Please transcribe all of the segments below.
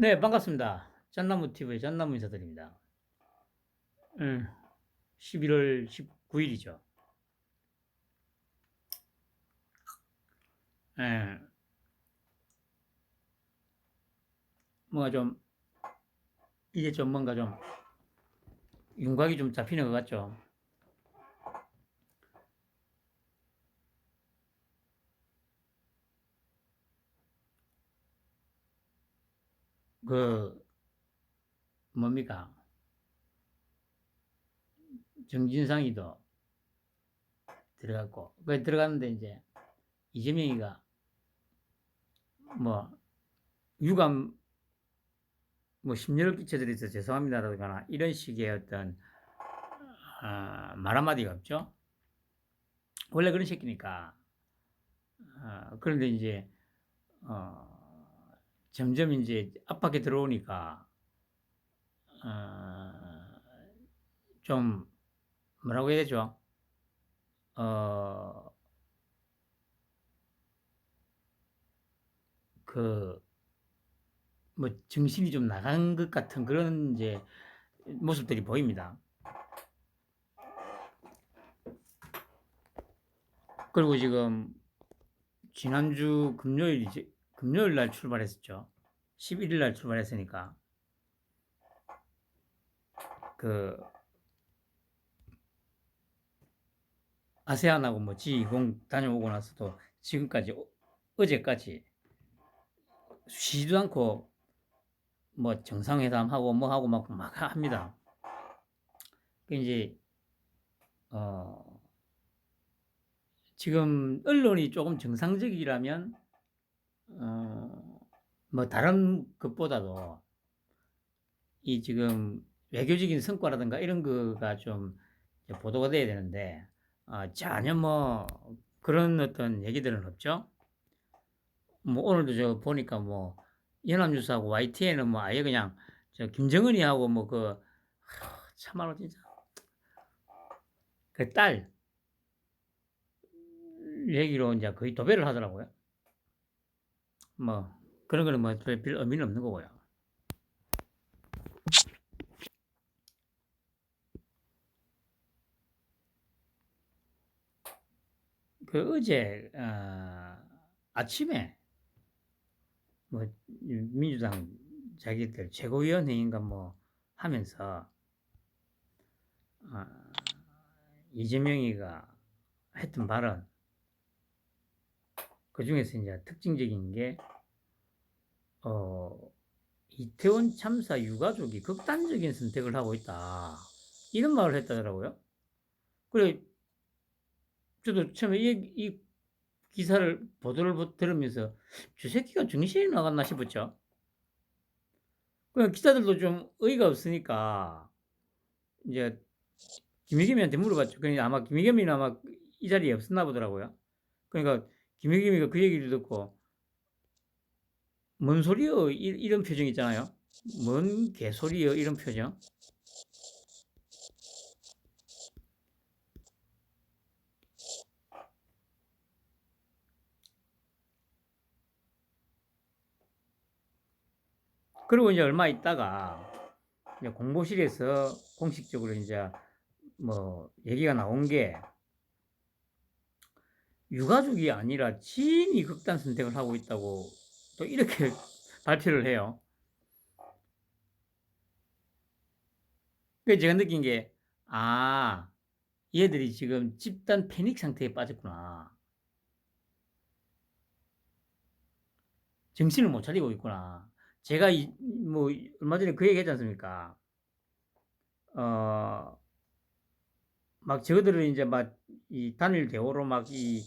네, 반갑습니다. 짠나무 TV의 짠나무 인사드립니다. 11월 19일이죠. 예, 뭔가 좀, 이제 좀 뭔가 좀, 윤곽이 좀 잡히는 것 같죠. 그, 뭡니까. 정진상이도 들어갔고, 그 들어갔는데 이제, 이재명이가 뭐, 유감, 뭐, 심려를 끼쳐드려서 죄송합니다라거나, 이런 식의 어떤, 말 한마디가 없죠. 원래 그런 새끼니까. 그런데 이제, 어, 점점 이제 압박이 들어오니까, 어, 좀 뭐라고 해야 되죠? 어, 그, 뭐 정신이 좀 나간 것 같은 그런 이제 모습들이 보입니다. 그리고 지금 지난주 금요일 날 출발했었죠. 11일 날 출발했으니까 그 아세안하고 뭐 G20 다녀오고 나서도 지금까지 어제까지 쉬지도 않고 뭐 정상회담하고 뭐 하고 막 합니다. 그 이제 어 지금 언론이 조금 정상적이라면 뭐 다른 것보다도 이 지금 외교적인 성과라든가 이런 거가 좀 보도가 돼야 되는데 전혀 뭐 그런 어떤 얘기들은 없죠. 뭐 오늘도 저 보니까 뭐 연합뉴스하고 YTN은 뭐 아예 그냥 저 김정은이하고 뭐 그 참말로 진짜 그 딸 얘기로 이제 거의 도배를 하더라고요. 뭐 그런 거는 뭐별 의미는 없는 거고요. 그 어제 아침에 뭐 민주당 자기들 최고위원회인가 뭐 하면서 어, 이재명이가 했던 발언 그 중에서 이제 특징적인 게 어, 이태원 참사 유가족이 극단적인 선택을 하고 있다 이런 말을 했다더라고요. 그래 저도 처음에 이 기사를 보도를 들으면서 저 새끼가 정신이 나갔나 싶었죠. 그 기자들도 좀 의의가 없으니까 이제 김의겸이한테 물어봤죠. 그러니까 아마 김의겸이는 아마 이 자리에 없었나 보더라고요. 그러니까 김의겸이가 그 얘기를 듣고 뭔 소리여 이런 표정 있잖아요. 뭔 개소리여 이런 표정. 그리고 이제 얼마 있다가 이제 공보실에서 공식적으로 이제 뭐 얘기가 나온 게 유가족이 아니라 지인이 극단 선택을 하고 있다고 또 이렇게 발표를 해요. 그래서 제가 느낀 게, 얘들이 지금 집단 패닉 상태에 빠졌구나. 정신을 못 차리고 있구나. 제가 뭐 얼마 전에 그 얘기 했지 않습니까? 어, 막 저들은 이제 막 이 단일 대오로 막 이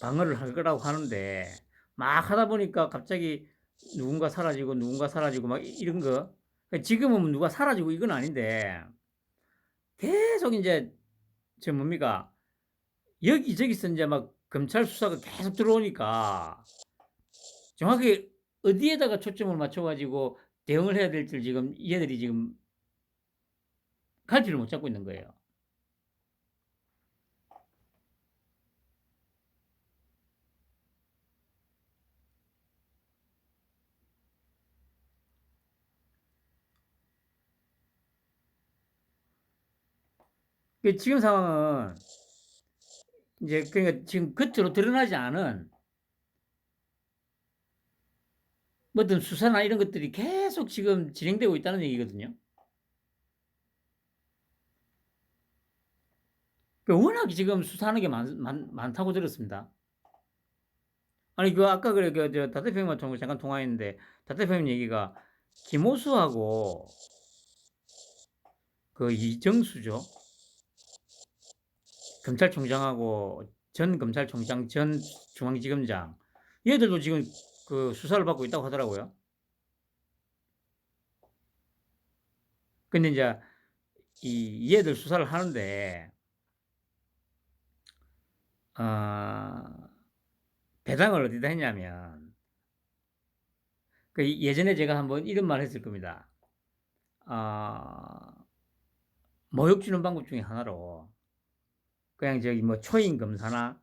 방어를 할 거라고 하는데 막 하다 보니까 갑자기 누군가 사라지고 막 이런 거. 그러니까 지금은 누가 사라지고 이건 아닌데 계속 이제 저 뭡니까? 여기저기서 이제 막 검찰 수사가 계속 들어오니까 정확히 어디에다가 초점을 맞춰가지고 대응을 해야 될지 지금 얘들이 지금 갈피를 못 잡고 있는 거예요. 지금 상황은 이제 그러니까 지금 겉으로 드러나지 않은 뭐 어떤 수사나 이런 것들이 계속 지금 진행되고 있다는 얘기거든요. 워낙 지금 수사하는 게 많다고 들었습니다. 아니 그 아까 그래 그저 다 대표님과 잠깐 통화했는데 다 대표님 얘기가 김호수하고 그 이정수죠. 검찰총장하고 전 검찰총장, 전 중앙지검장 얘들도 지금 그 수사를 받고 있다고 하더라고요. 근데 이제 얘들 수사를 하는데 배당을 어디다 했냐면 그 예전에 제가 한번 이런 말 했을 겁니다. 모욕 주는 방법 중에 하나로 그냥 저기 뭐 초임 검사나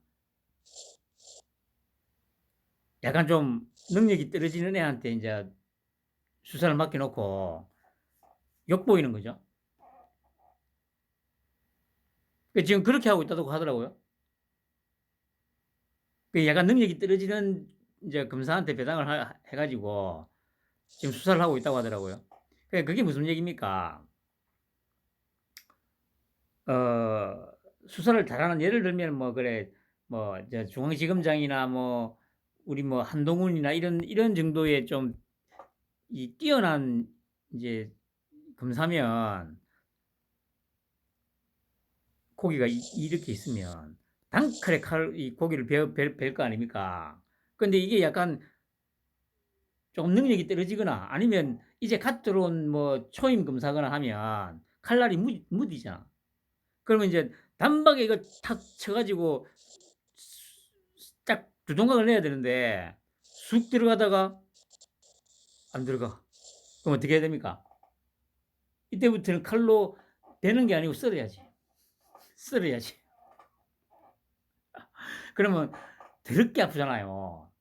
약간 좀 능력이 떨어지는 애한테 이제 수사를 맡겨놓고 욕 보이는 거죠. 지금 그렇게 하고 있다고 하더라고요. 약간 능력이 떨어지는 이제 검사한테 배당을 해가지고 지금 수사를 하고 있다고 하더라고요. 그게 무슨 얘기입니까? 수사를 잘하는 예를 들면 뭐 그래 뭐 이제 중앙지검장이나 뭐 우리 뭐 한동훈이나 이런 정도의 좀 이 뛰어난 이제 검사면 고기가 이렇게 있으면 단칼에 이 고기를 벨 거 아닙니까? 근데 이게 약간 조금 능력이 떨어지거나 아니면 이제 갓 들어온 뭐 초임 검사거나 하면 칼날이 무디잖아. 그러면 이제 단박에 이거 탁 쳐가지고 딱 두동강을 내야 되는데 쑥 들어가다가 안 들어가. 그럼 어떻게 해야 됩니까? 이때부터는 칼로 베는 게 아니고 썰어야지. 썰어야지. 그러면 더럽게 아프잖아요.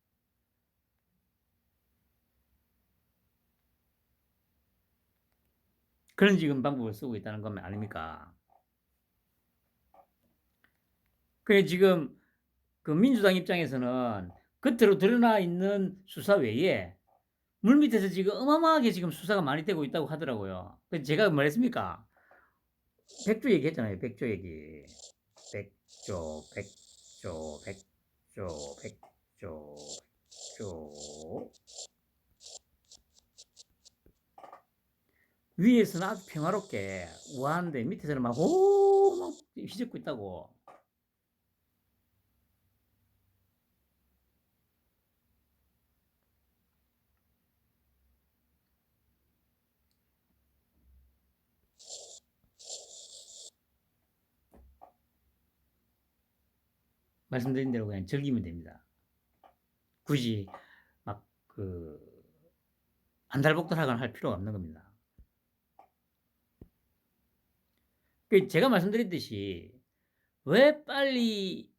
그런 지금 방법을 쓰고 있다는 건 아닙니까? 그래 지금 그 민주당 입장에서는 겉으로 드러나 있는 수사 외에 물밑에서 지금 어마어마하게 지금 수사가 많이 되고 있다고 하더라고요. 제가 말했습니까? 백조 얘기했잖아요. 백조 얘기. 백조, 백조, 백조, 백조, 백조. 위에서는 아주 평화롭게 우아한데 밑에서는 막 휘젓고 있다고. 말씀드린 대로 그냥 즐기면 됩니다. 굳이 막 그 안달복달하거나 할 필요가 없는 겁니다. 제가 말씀드렸듯이 왜 빨리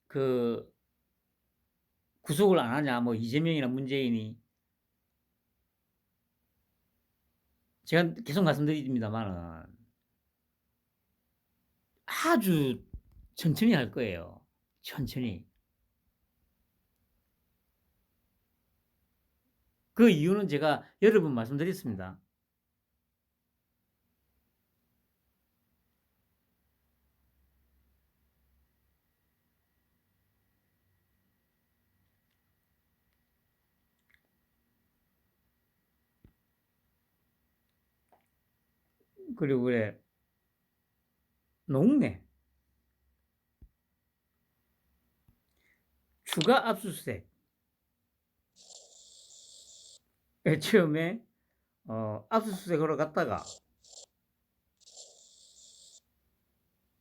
그 구속을 안 하냐, 뭐 이재명이나 문재인이 제가 계속 말씀드립니다만은 아주 천천히 할 거예요. 천천히. 그 이유는 제가 여러 번 말씀드렸습니다. 그리고 그래 농내 추가 압수수색 처음에 압수수색하러 갔다가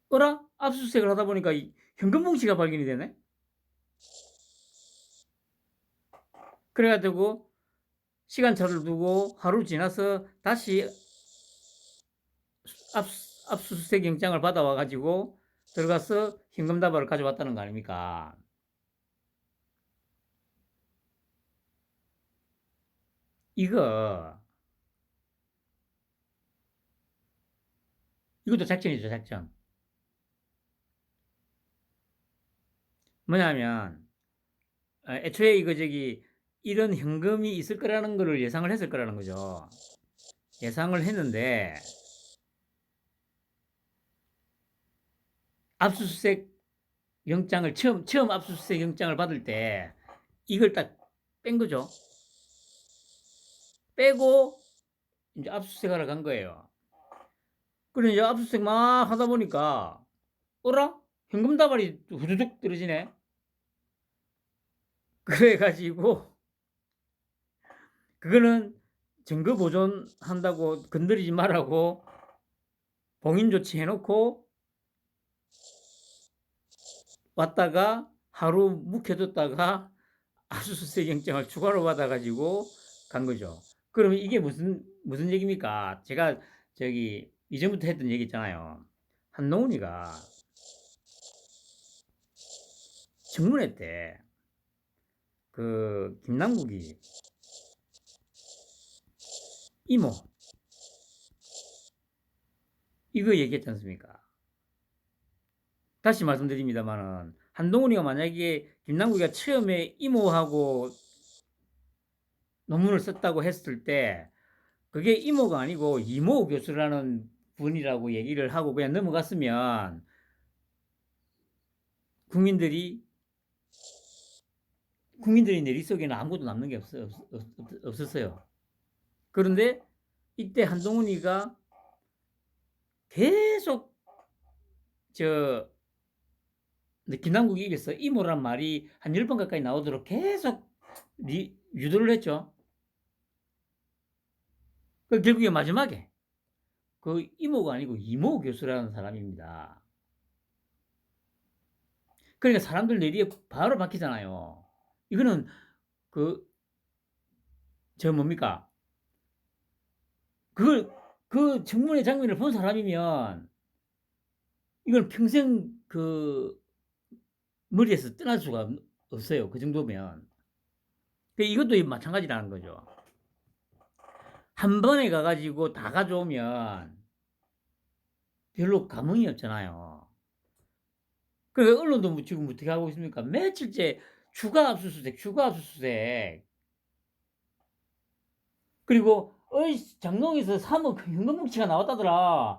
어라? 압수수색을 하다 보니까 현금 봉지가 발견이 되네? 그래가지고 시간차를 두고 하루 지나서 다시 압수수색 영장을 받아와가지고 들어가서 현금 다발을 가져왔다는 거 아닙니까? 이거 이것도 작전이죠, 작전. 뭐냐면 애초에 이거 이런 현금이 있을 거라는 거를 예상을 했을 거라는 거죠. 예상을 했는데 압수수색 영장을 처음 압수수색 영장을 받을 때 이걸 딱 뺀 거죠. 빼고 이제 압수수색하러 간 거예요. 그래 이제 압수수색 막 하다 보니까 어라? 현금 다발이 후두둑 떨어지네. 그래가지고 그거는 증거 보존한다고 건드리지 말라고 봉인 조치해놓고 왔다가 하루 묵혀뒀다가 압수수색 영장을 추가로 받아가지고 간 거죠. 그러면 이게 무슨 얘기입니까? 제가 이전부터 했던 얘기 있잖아요. 한동훈이가 청문회 때 그 김남국이 이모 이거 얘기했지 않습니까? 다시 말씀드립니다만은 한동훈이가 만약에 김남국이가 처음에 이모하고 논문을 썼다고 했을 때 그게 이모가 아니고 이모 교수라는 분이라고 얘기를 하고 그냥 넘어갔으면 국민들이 내 속에는 아무것도 남는 게 없었어요. 그런데 이때 한동훈이가 계속 김남국 입에서 이모란 말이 한 10번 가까이 나오도록 계속 유도를 했죠. 결국에 마지막에 그 이모가 아니고 이모 교수라는 사람입니다. 그러니까 사람들 내리에 바로 박히잖아요. 이거는 뭡니까? 그 청문회 장면을 본 사람이면 이건 평생 머리에서 떠날 수가 없어요. 그 정도면. 이것도 마찬가지라는 거죠. 한 번에 가가지고 다 가져오면 별로 감흥이 없잖아요. 그러니까 언론도 지금 어떻게 하고 있습니까? 며칠째 추가 압수수색. 그리고 장동에서 3억 현금 뭉치가 나왔다더라.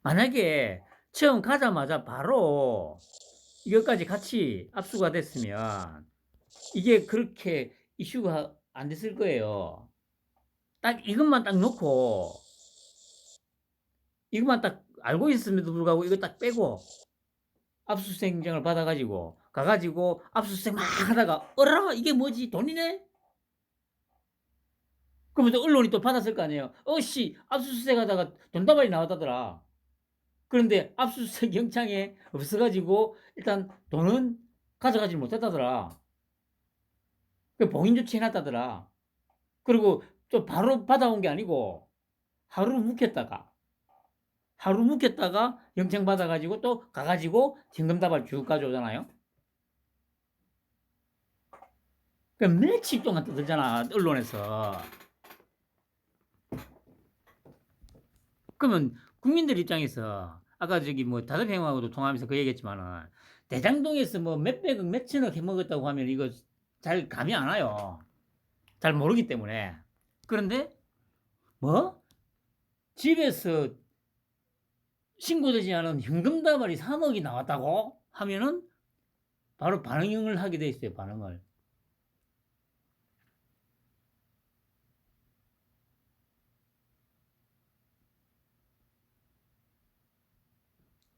만약에 처음 가자마자 바로 이것까지 같이 압수가 됐으면 이게 그렇게 이슈가 안 됐을 거예요. 딱 이것만 딱 놓고 이것만 딱 알고 있음에도 불구하고 이거 딱 빼고 압수수색영장을 받아가지고 가가지고 압수수색 막 하다가 어라 이게 뭐지 돈이네? 그러면 또 언론이 또 받았을 거 아니에요. 어씨 압수수색 하다가 돈다발이 나왔다더라. 그런데 압수수색 영장에 없어가지고 일단 돈은 가져가지 못했다더라. 봉인 조치 해놨다더라. 그리고 또 바로 받아온 게 아니고 하루 묵혔다가 영장 받아가지고 또 가가지고 현금다발 쭉 가져오잖아요. 며칠 동안 떠들잖아 언론에서. 그러면 국민들 입장에서 아까 다대평하고도 통화하면서 그 얘기했지만은 대장동에서 몇백억 몇천억 해먹었다고 하면 이거 잘 감이 안 와요. 잘 모르기 때문에. 그런데 집에서 신고되지 않은 현금다발이 3억이 나왔다고 하면은 바로 반응을 하게 돼 있어요. 반응을.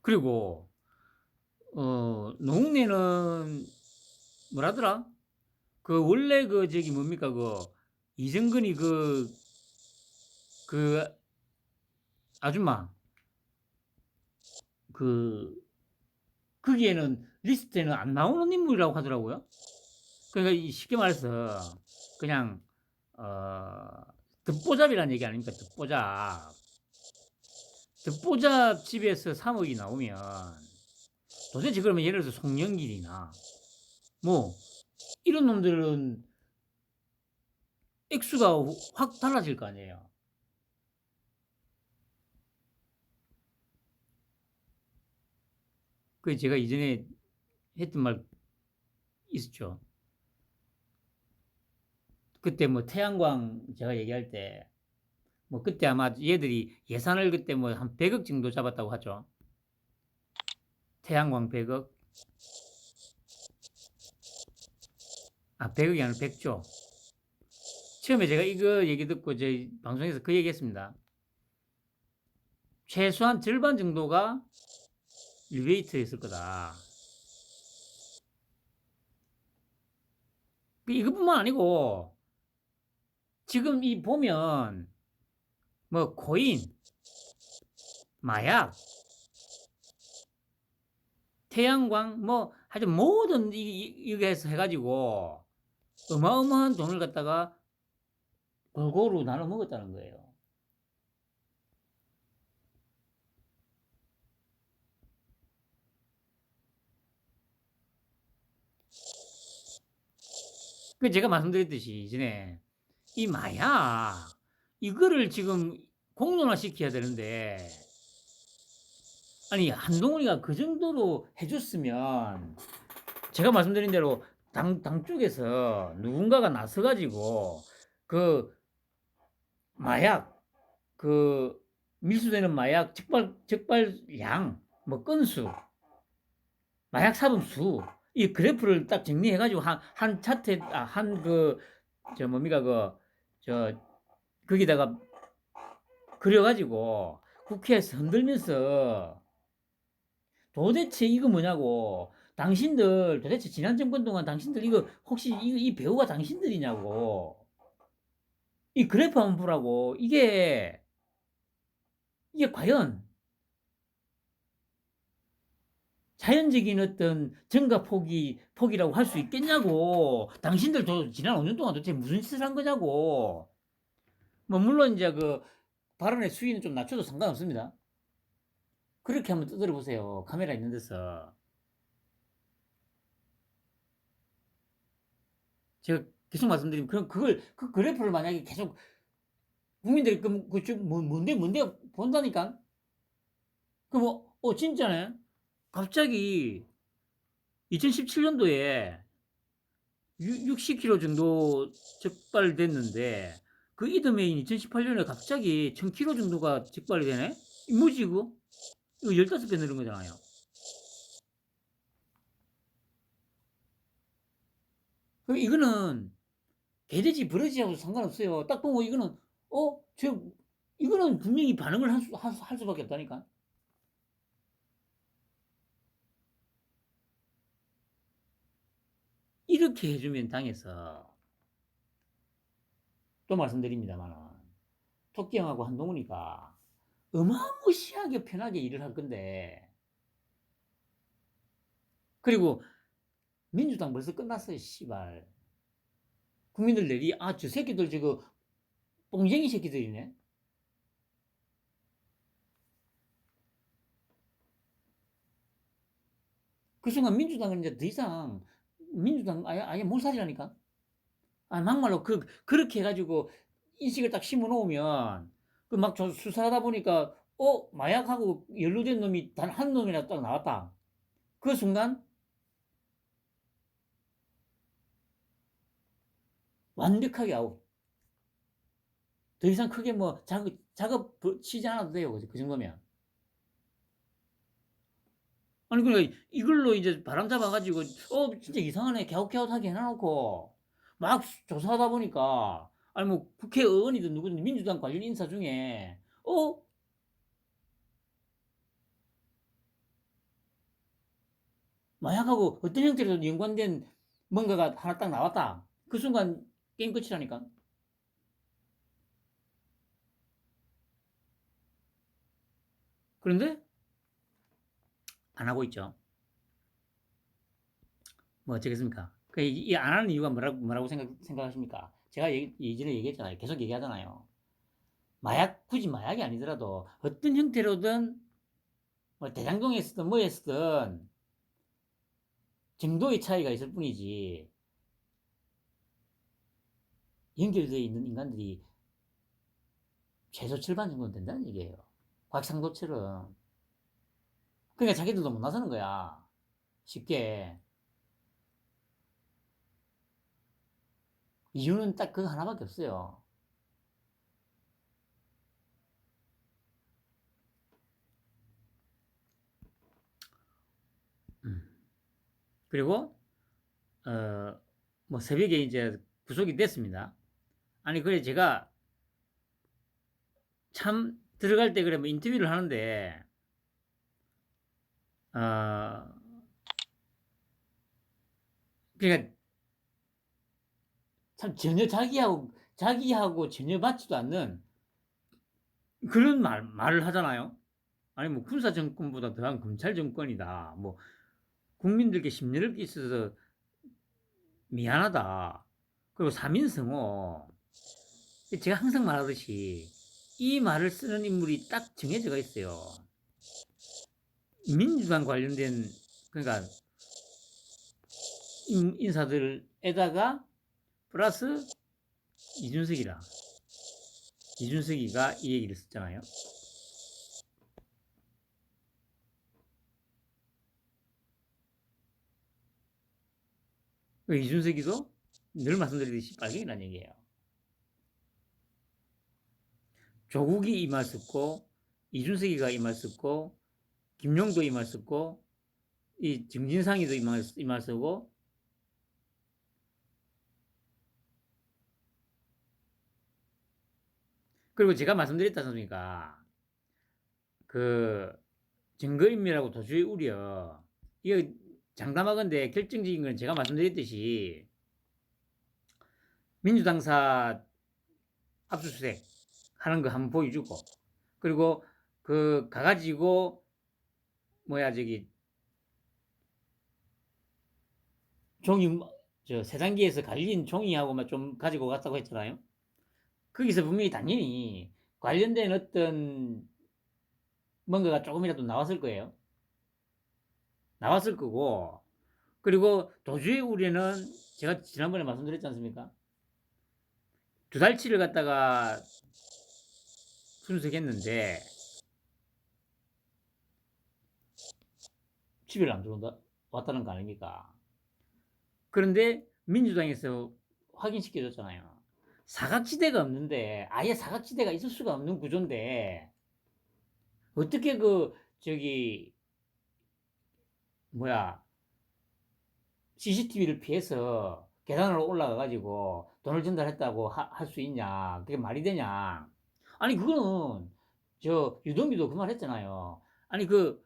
그리고 노웅래는 뭐라더라? 원래 뭡니까 이정근이 아줌마 거기에는 리스트에는 안 나오는 인물이라고 하더라고요. 그러니까 쉽게 말해서 그냥 듣보잡이라는 얘기 아닙니까? 듣보잡 집에서 3억이 나오면 도대체 그러면 예를 들어서 송영길이나 이런 놈들은 액수가 확 달라질 거 아니에요. 그 제가 이전에 했던 말 있었죠. 그때 뭐 태양광 제가 얘기할 때 뭐 그때 아마 얘들이 예산을 그때 뭐 한 100억 정도 잡았다고 하죠. 태양광 100억. 100억이 아니라 100조. 처음에 제가 이거 얘기 듣고 저희 방송에서 그 얘기 했습니다. 최소한 절반 정도가 리베이트였을 거다. 이것뿐만 아니고 지금 이 보면 뭐 코인, 마약, 태양광 뭐 하여튼 모든 이거에서 해가지고 어마어마한 돈을 갖다가 골고루 나눠 먹었다는 거예요. 그 제가 말씀드렸듯이 이전에 이 마약 이거를 지금 공론화 시켜야 되는데 아니 한동훈이가 그 정도로 해줬으면 제가 말씀드린 대로 당 쪽에서 누군가가 나서가지고 그 마약 그 밀수되는 마약 적발량 뭐 건수 마약 사범수 이 그래프를 딱 정리해가지고 한 차트 한 그 저 뭡니까 그 저 거기다가 그려가지고 국회에서 흔들면서 도대체 이거 뭐냐고 당신들 도대체 지난 정권 동안 당신들 이거 혹시 이 배우가 당신들이냐고 이 그래프 한번 보라고 이게 과연 자연적인 어떤 증가 폭이라고 할 수 있겠냐고 당신들 지난 5년 동안 도대체 무슨 짓을 한 거냐고 뭐 물론 이제 그 발언의 수위는 좀 낮춰도 상관없습니다. 그렇게 한번 두드려 보세요. 카메라 있는 데서. 제가 계속 말씀드리면 그럼 그 그래프를 만약에 계속 국민들이 뭔데 본다니까. 그럼 진짜네. 갑자기 2017년도에 60kg 정도 적발됐는데 그 이듬해인 2018년에 갑자기 1000kg 정도가 적발이 되네? 뭐지 이거? 이거 15배 늘은 거잖아요. 그럼 이거는 개돼지 버러지하고 상관없어요. 딱 보고 이거는 이거는 분명히 반응을 할 수밖에 없다니까. 이렇게 해주면 당해서 또 말씀드립니다만 토끼형하고 한동훈이가 어마무시하게 편하게 일을 할 건데 그리고 민주당 벌써 끝났어요. 씨발 국민들 내리 저 새끼들 지금 뽕쟁이 새끼들이네. 그 순간 민주당은 이제 더 이상 민주당 아예 몰살이라니까. 막말로 그렇게 해가지고 인식을 딱 심어 놓으면 그 막 수사하다 보니까 마약하고 연루된 놈이 단 한 놈이나 딱 나왔다. 그 순간 완벽하게 아웃. 더 이상 크게 뭐 작업 치지 않아도 돼요. 그 정도면. 아니 그러니까 이걸로 이제 바람 잡아가지고 진짜 이상하네 갸웃갸웃하게 해놔놓고 막 조사하다 보니까 아니 뭐 국회의원이든 누구든 민주당 관련 인사 중에 마약하고 어떤 형태로든 연관된 뭔가가 하나 딱 나왔다. 그 순간 게임 끝이라니까. 그런데 안 하고 있죠. 뭐 어쩌겠습니까? 안 하는 이유가 뭐라고 생각하십니까? 제가 예전에 얘기했잖아요. 계속 얘기하잖아요. 굳이 마약이 아니더라도 어떤 형태로든 뭐 대장동에 있었든 뭐에 었든 정도의 차이가 있을 뿐이지 연결되어 있는 인간들이 최소 절반 정도는 된다는 얘기예요. 곽상도처럼. 그러니까 자기들도 못 나서는 거야. 쉽게. 이유는 딱 그거 하나밖에 없어요. 그리고 뭐 새벽에 이제 구속이 됐습니다. 아니 그래 제가 참 들어갈 때 그래 뭐 인터뷰를 하는데 그러니까 참 전혀 자기하고 전혀 맞지도 않는 그런 말을 하잖아요. 아니 뭐 군사 정권보다 더한 검찰 정권이다. 뭐 국민들께 심려를 끼쳐서 미안하다. 그리고 3인승호. 제가 항상 말하듯이 이 말을 쓰는 인물이 딱 정해져가 있어요. 민주당 관련된 그러니까 인사들에다가 플러스 이준석이가 이 얘기를 썼잖아요. 이준석이도 늘 말씀드리듯이 빨갱이라는 얘기예요. 조국이 이 말 썼고 이준석이가 이 말 썼고 김용도 이 말 썼고 이 정진상이도 이 말 쓰고 그리고 제가 말씀드렸지 않습니까? 그 증거인멸하고 도주의 우려 이거 장담하건대 결정적인 건 제가 말씀드렸듯이 민주당사 압수수색 하는 거 한번 보여주고 그리고 그 가가지고 뭐야 저기 종이 저 세단기에서 갈린 종이하고만 좀 가지고 갔다고 했잖아요. 거기서 분명히 당연히 관련된 어떤 뭔가가 조금이라도 나왔을 거예요. 나왔을 거고 그리고 도주의 우려는 제가 지난번에 말씀드렸지 않습니까? 2달치를 갖다가 순색했는데 10일 안 들어온다 왔다는 거 아닙니까? 그런데 민주당에서 확인시켜줬잖아요. 사각지대가 없는데 아예 사각지대가 있을 수가 없는 구조인데 어떻게 그 저기 뭐야 CCTV를 피해서 계단으로 올라가 가지고 돈을 전달했다고 할 수 있냐? 그게 말이 되냐? 아니 그거는 저 유동규도 그 말 했잖아요. 아니 그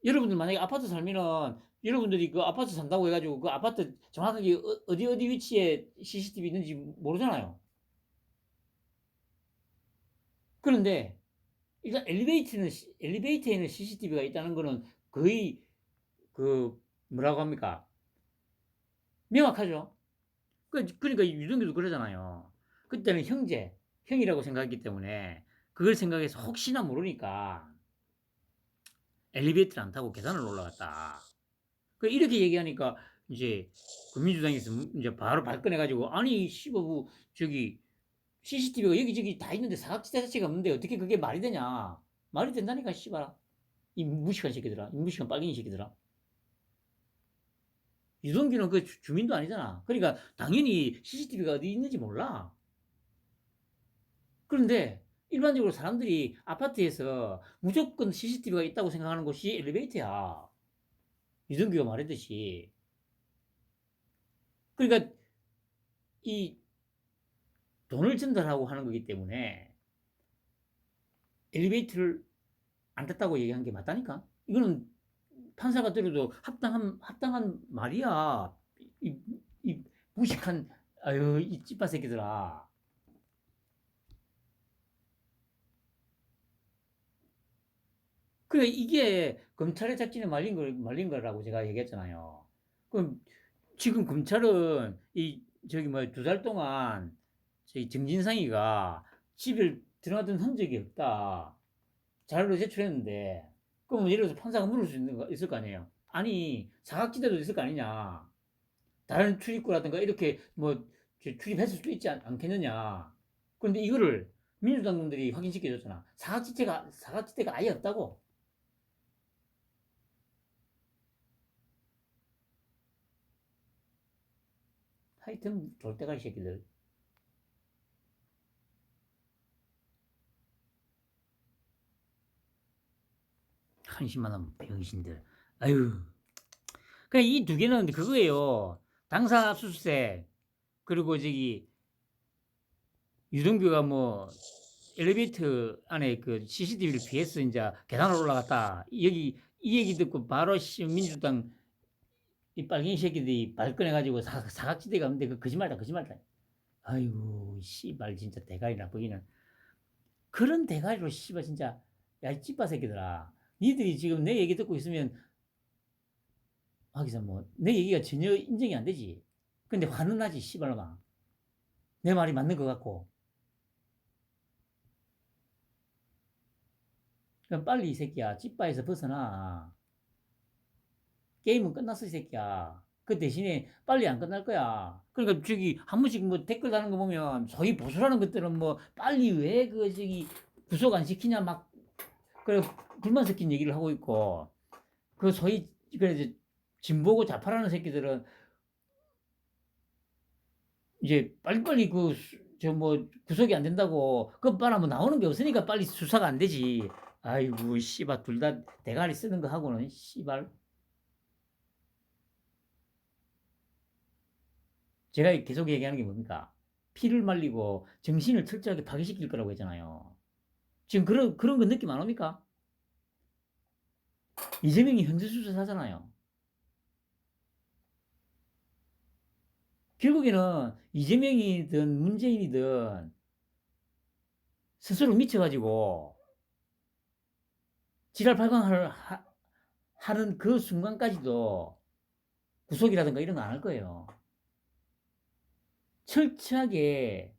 여러분들 만약에 아파트 살면은 여러분들이 그 아파트 산다고 해가지고 그 아파트 정확하게 어디 위치에 CCTV 있는지 모르잖아요. 그런데 일단 엘리베이터에는 CCTV가 있다는 거는 거의 그 뭐라고 합니까? 명확하죠. 그러니까 유동규도 그러잖아요. 그때는 형이라고 생각했기 때문에 그걸 생각해서 혹시나 모르니까 엘리베이터를 안 타고 계단을 올라갔다. 이렇게 얘기하니까 이제 그 민주당에서 이제 바로 발끈해가지고 아니 씨발 저기 CCTV가 여기저기 다 있는데 사각지대 자체가 없는데 어떻게 그게 말이 되냐? 말이 된다니까 씨발 이 무식한 새끼들아, 이 무식한 빨갱이 새끼들아. 유동규는 그 주민도 아니잖아. 그러니까 당연히 CCTV가 어디 있는지 몰라. 그런데 일반적으로 사람들이 아파트에서 무조건 CCTV가 있다고 생각하는 곳이 엘리베이터야. 유동규가 말했듯이. 그러니까 이 돈을 전달하고 하는 거기 때문에 엘리베이터를 안 탔다고 얘기한 게 맞다니까? 이거는 판사가 들어도 합당한 말이야. 이, 이 무식한, 아유, 이 찌빠 새끼들아. 그래, 이게 검찰의 작진에 말린 거라고 제가 얘기했잖아요. 그럼 지금 검찰은 저기 2달 동안 저희 정진상이가 집을 들어가던 흔적이 없다. 자료로 제출했는데, 그럼 예를 들어서 판사가 물을 수 있을 거 아니에요. 아니, 사각지대도 있을 거 아니냐. 다른 출입구라든가 이렇게 뭐 출입했을 수도 있지 않겠느냐. 그런데 이거를 민주당 놈들이 확인시켜줬잖아. 사각지대가 아예 없다고. 하여튼 졸대가리 새끼들. 한심한 병신들. 아유. 그냥 이 두 개는 그거예요. 당사 압수수색 그리고 저기 유동규가 뭐 엘리베이터 안에 그 CCTV를 피해서 이제 계단을 올라갔다. 여기 이 얘기 듣고 바로 민주당 이 빨갱이 새끼들이 발끈해가지고 사각지대가 없는데 그 거짓말이다. 아이고 씨발 진짜 대가리 나쁘기는 그런 대가리로 씨발 진짜 야 이 찌빠 새끼들아. 니들이 지금 내 얘기 듣고 있으면 하기사 뭐 내 얘기가 전혀 인정이 안 되지. 근데 화는 나지 씨발놈아. 내 말이 맞는 것 같고. 그럼 빨리 이 새끼야 찌빠에서 벗어나. 게임은 끝났어 이 새끼야. 그 대신에 빨리 안 끝날 거야. 그러니까 저기 한 번씩 뭐 댓글 다는 거 보면 소위 보수라는 것들은 뭐 빨리 왜 그 저기 구속 안 시키냐 막 그래 불만 섞인 얘기를 하고 있고 그 소위 그래 진보고 좌파라는 새끼들은 이제 빨리빨리 그 저 뭐 구속이 안 된다고 그 봐라 뭐 나오는 게 없으니까 빨리 수사가 안 되지. 아이고 씨발 둘 다 대가리 쓰는 거 하고는 씨발 제가 계속 얘기하는 게 뭡니까? 피를 말리고 정신을 철저하게 파괴시킬 거라고 했잖아요. 지금 그런 거 느낌 안 옵니까? 이재명이 현대수사잖아요. 결국에는 이재명이든 문재인이든 스스로 미쳐가지고 지랄 발광을 하는 그 순간까지도 구속이라든가 이런 거 안 할 거예요. 철저하게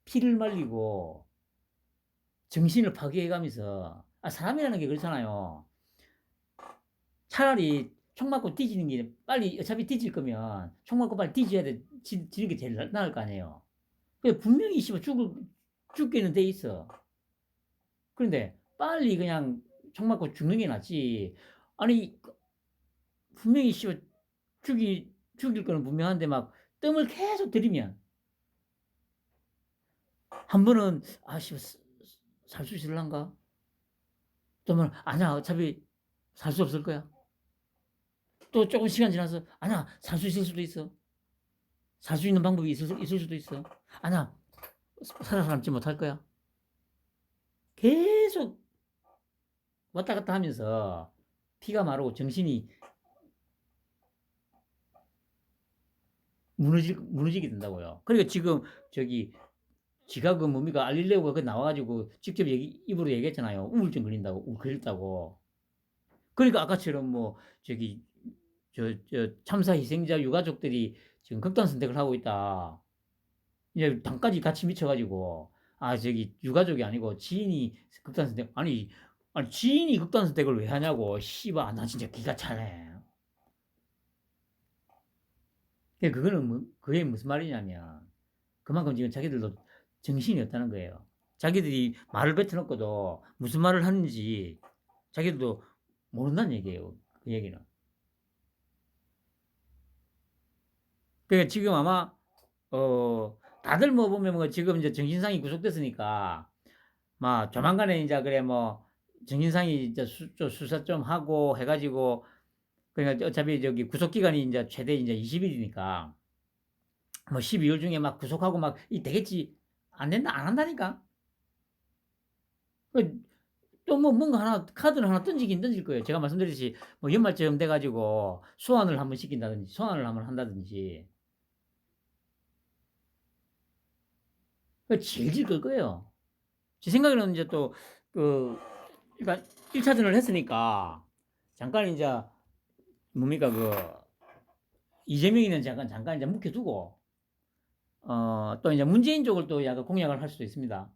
피를 말리고 정신을 파괴해가면서 사람이라는 게 그렇잖아요. 차라리 총 맞고 뒤지는 게 빨리 어차피 뒤질 거면 총 맞고 빨리 뒤져야 돼. 지는 게 제일 나을 거 아니에요. 분명히 씨발 죽게는 돼 있어. 그런데 빨리 그냥 총 맞고 죽는 게 낫지. 아니 분명히 씨발 죽일 거는 분명한데 막 뜸을 계속 들이면 한 번은 씨발 살 수 있을란가? 또 뭐 아니야 어차피 살 수 없을 거야. 또 조금 시간 지나서 아니야 살 수 있을 수도 있어. 살 수 있는 방법이 있을 수도 있어. 아니야 살아남지 못할 거야. 계속 왔다 갔다 하면서 피가 마르고 정신이 무너지게 된다고요. 그러니까 지금 저기 지가 그 뭡니까 알릴레오가 그 나와가지고 직접 입으로 얘기했잖아요. 우울증 걸렸다고. 그러니까 아까처럼 뭐 저기 저 참사 희생자 유가족들이 지금 극단 선택을 하고 있다. 이제 당까지 같이 미쳐가지고 저기 유가족이 아니고 지인이 극단 선택 아니 지인이 극단 선택을 왜 하냐고 씨발 나 진짜 기가 차네. 그거는 그게 무슨 말이냐면 그만큼 지금 자기들도 정신이 없다는 거예요. 자기들이 말을 뱉어놓고도 무슨 말을 하는지 자기들도 모른다는 얘기예요. 그 얘기는. 그러니까 지금 아마 다들 뭐 보면 뭐 지금 이제 정신상이 구속됐으니까 막 조만간에 이제 그래 뭐 정신상이 이제 수사 좀 하고 해가지고 그러니까 어차피 저기 구속 기간이 이제 최대 이제 20일이니까 뭐 12월 중에 막 구속하고 막 이 되겠지 안 된다 안 한다니까. 또 뭐 뭔가 하나 카드를 하나 던지긴 던질 거예요. 제가 말씀드렸듯이 뭐 연말쯤 돼가지고 소환을 한번 시킨다든지 소환을 한번 한다든지 질질 끌 거예요. 제 생각에는 이제 또 그러니까 1차전을 했으니까 잠깐 이제 뭡니까 이재명이는 잠깐 이제 묵혀두고 또 이제 문재인 쪽을 또 약간 공략을 할 수도 있습니다.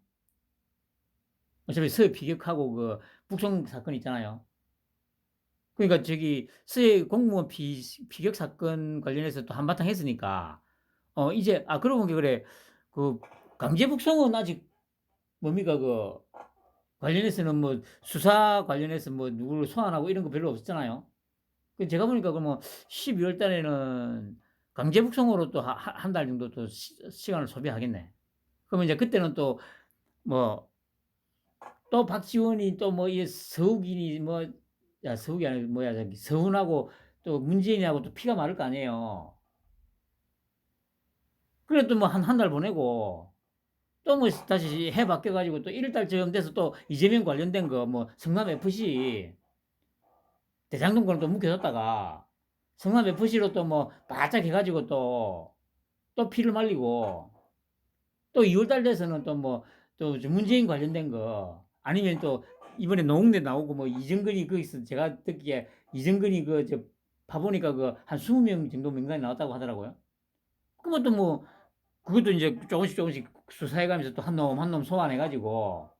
어차피 서해 피격하고 그 북송 사건 있잖아요. 그러니까 저기 서해 공무원 피격 사건 관련해서 또 한바탕 했으니까 이제 그러고 보니까 그래. 그 강제 북송은 아직 뭡니까 관련해서는 뭐 수사 관련해서 뭐 누구를 소환하고 이런 거 별로 없었잖아요. 제가 보니까 그러면 12월 달에는 강제 북송으로 또 한 달 정도 또 시간을 소비하겠네. 그러면 이제 그때는 또 뭐 또 박지원이 또 뭐 이 서욱이니 뭐 서욱이 아니고 뭐야 저기 서훈하고 또 문재인하고 또 피가 마를 거 아니에요. 그래 도 뭐 한 달 보내고 또 뭐 다시 해 바뀌어 가지고 또 1월 달쯤 돼서 또 이재명 관련된 거 뭐 성남 FC 대장동 거는 또 묵혀뒀다가 성남 FC로 또 뭐 바짝 해 가지고 또 피를 말리고 또 2월 달 돼서는 또 뭐 또 문재인 관련된 거 아니면 또 이번에 노웅래 나오고 뭐 이정근이 거기서 제가 듣기에 이정근이 봐 보니까 한 20명 정도 명단이 나왔다고 하더라고요. 그러면 또 뭐 그것도 이제 조금씩 수사해 가면서 또 한 놈 한 놈 소환해 가지고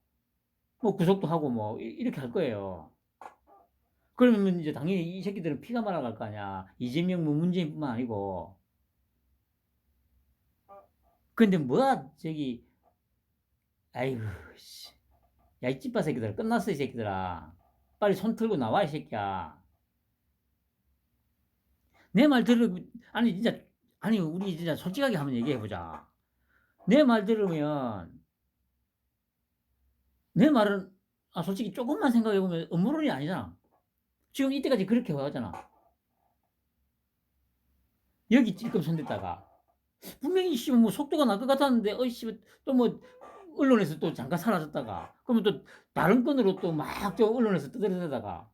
뭐 구속도 하고 뭐 이렇게 할 거예요. 그러면 이제 당연히 이 새끼들은 피가 말아갈 거 아니야. 이재명 뭐 문재인뿐만 아니고. 근데 뭐야 저기 아이고 씨. 야 이 찌빠 새끼들아 끝났어 이 새끼들아. 빨리 손 틀고 나와 이 새끼야. 내 말 들으 아니 진짜 아니 우리 진짜 솔직하게 한번 얘기해 보자. 내 말 들으면 내 말은 솔직히 조금만 생각해 보면 음모론이 아니잖아. 지금 이때까지 그렇게 와왔잖아. 여기 찔끔 손댔다가 분명히 씨 뭐 속도가 날 것 같았는데 씨 또 뭐 언론에서 또 잠깐 사라졌다가 그러면 또 다른 건으로 또 막 저 언론에서 떠들어대다가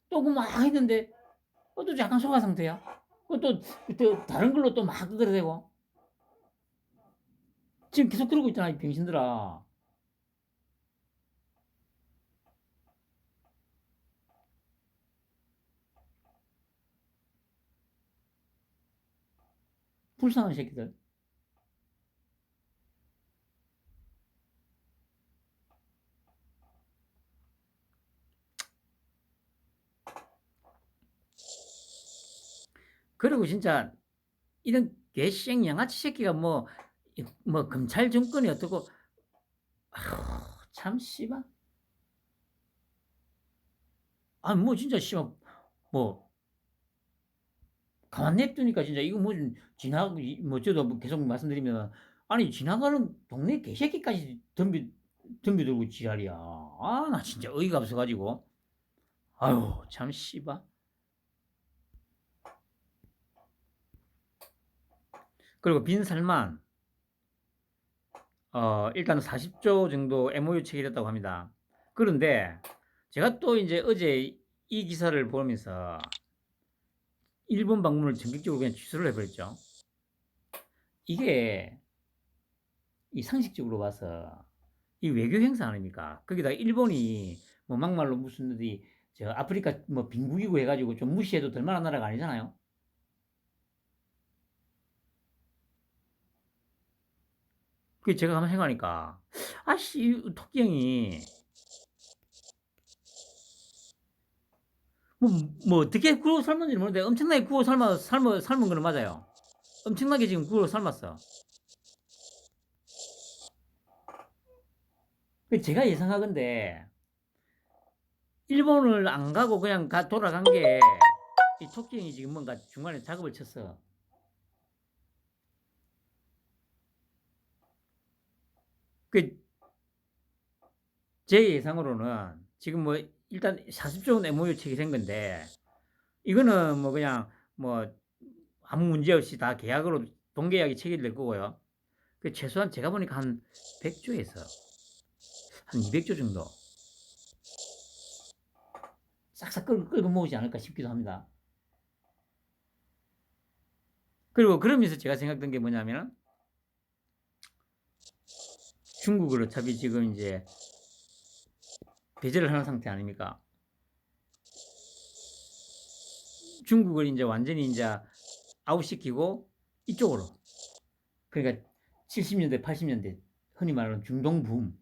또 그 막 했는데 또 약간 소가 상태야. 또 다른 걸로 또 막 떠들어대고 지금 계속 그러고 있잖아 이 병신들아. 불쌍한 새끼들. 그리고 진짜 이런 개생 양아치 새끼가 뭐 검찰 정권이 어떻고 참 씨발. 뭐 진짜 씨발 뭐 가만 냅두니까 진짜 이거 뭐 좀 뭐 저도 뭐 계속 말씀드리면 아니 지나가는 동네 개새끼까지 덤벼들고 지랄이야. 나 진짜 어이가 없어가지고 아유 참 씨발. 그리고 빈살만 일단 40조 정도 MOU 체결했다고 합니다. 그런데 제가 또 이제 어제 이 기사를 보면서 일본 방문을 전격적으로 그냥 취소를 해버렸죠. 이게 이 상식적으로 봐서 이 외교 행사 아닙니까? 거기다 일본이 뭐 막말로 무슨 어디 저 아프리카 뭐 빈국이고 해가지고 좀 무시해도 될 만한 나라가 아니잖아요. 그 제가 한번 생각하니까 아씨 토끼 형이 뭐, 뭐 어떻게 구워 삶았는지 모르는데 엄청나게 구워 삶은 거는 맞아요. 엄청나게 지금 구워 삶았어. 제가 예상하건데 일본을 안 가고 그냥 돌아간 게 이 토끼 형이 지금 뭔가 중간에 작업을 쳤어. 그 제 예상으로는 지금 뭐 일단 40조 원 MOU 체결한 건데 이거는 뭐 그냥 뭐 아무 문제 없이 다 계약으로 동계약이 체결될 거고요. 최소한 제가 보니까 한 100조에서 한 200조 정도 싹싹 끌고 모으지 않을까 싶기도 합니다. 그리고 그러면서 제가 생각했던 게 뭐냐면 중국을 어차피 지금 이제 배제를 하는 상태 아닙니까? 중국을 이제 완전히 이제 아웃시키고 이쪽으로 그러니까 70년대 80년대 흔히 말하는 중동 붐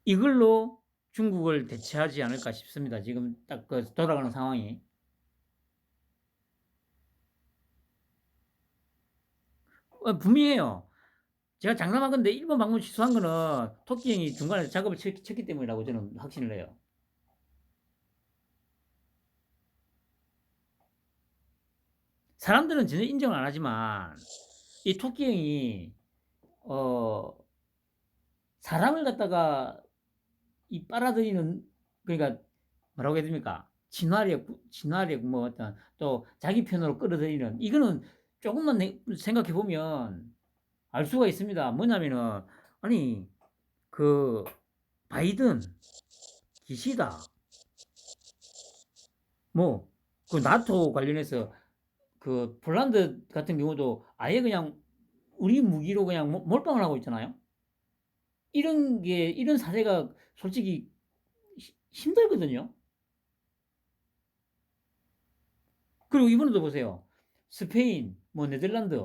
이걸로 중국을 대체하지 않을까 싶습니다. 지금 딱 돌아가는 상황이. 분명해요. 제가 장담한 건데 일본 방문 취소한 거는 토끼 형이 중간에 작업을 쳤기 때문이라고 저는 확신을 해요. 사람들은 전혀 인정을 안 하지만 이 토끼 형이 사람을 갖다가 이 빨아들이는, 그러니까 뭐라고 해야 됩니까? 진화력 뭐 어떤 또 자기 편으로 끌어들이는, 이거는 조금만 생각해 보면 알 수가 있습니다. 뭐냐면은 아니 그 바이든, 기시다, 뭐 그 나토 관련해서 그 폴란드 같은 경우도 아예 그냥 우리 무기로 그냥 몰빵을 하고 있잖아요. 이런 사례가 솔직히 힘들거든요. 그리고 이번에도 보세요. 스페인, 뭐 네덜란드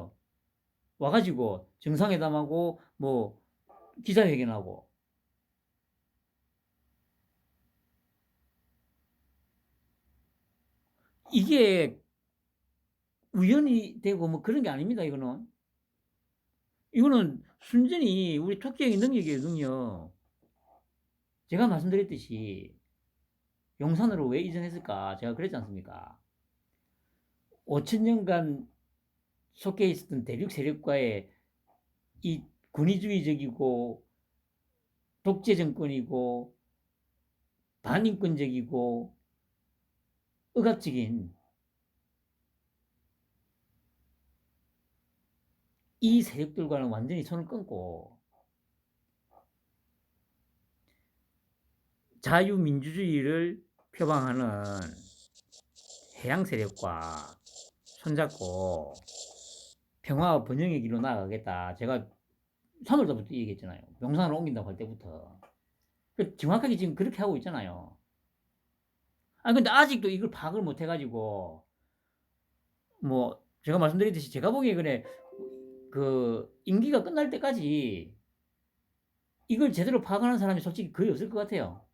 와가지고 정상회담하고 뭐 기자회견하고, 이게 우연이 되고 뭐 그런 게 아닙니다. 이거는 순전히 우리 토끼형의 능력이에요, 능력. 제가 말씀드렸듯이 용산으로 왜 이전했을까? 제가 그랬지 않습니까? 5천 년간 속해 있었던 대륙 세력과의 이 권위주의적이고 독재 정권이고 반인권적이고 억압적인 이 세력들과는 완전히 손을 끊고 자유민주주의를 표방하는 해양 세력과 손잡고 평화와 번영의 길로 나아가겠다. 제가 3월달부터 얘기했잖아요. 용산으로 옮긴다고 할 때부터. 정확하게 지금 그렇게 하고 있잖아요. 아 근데 아직도 이걸 파악을 못 해가지고, 뭐 제가 말씀드렸듯이 제가 보기에 그래, 그 임기가 끝날 때까지 이걸 제대로 파악하는 사람이 솔직히 거의 없을 것 같아요.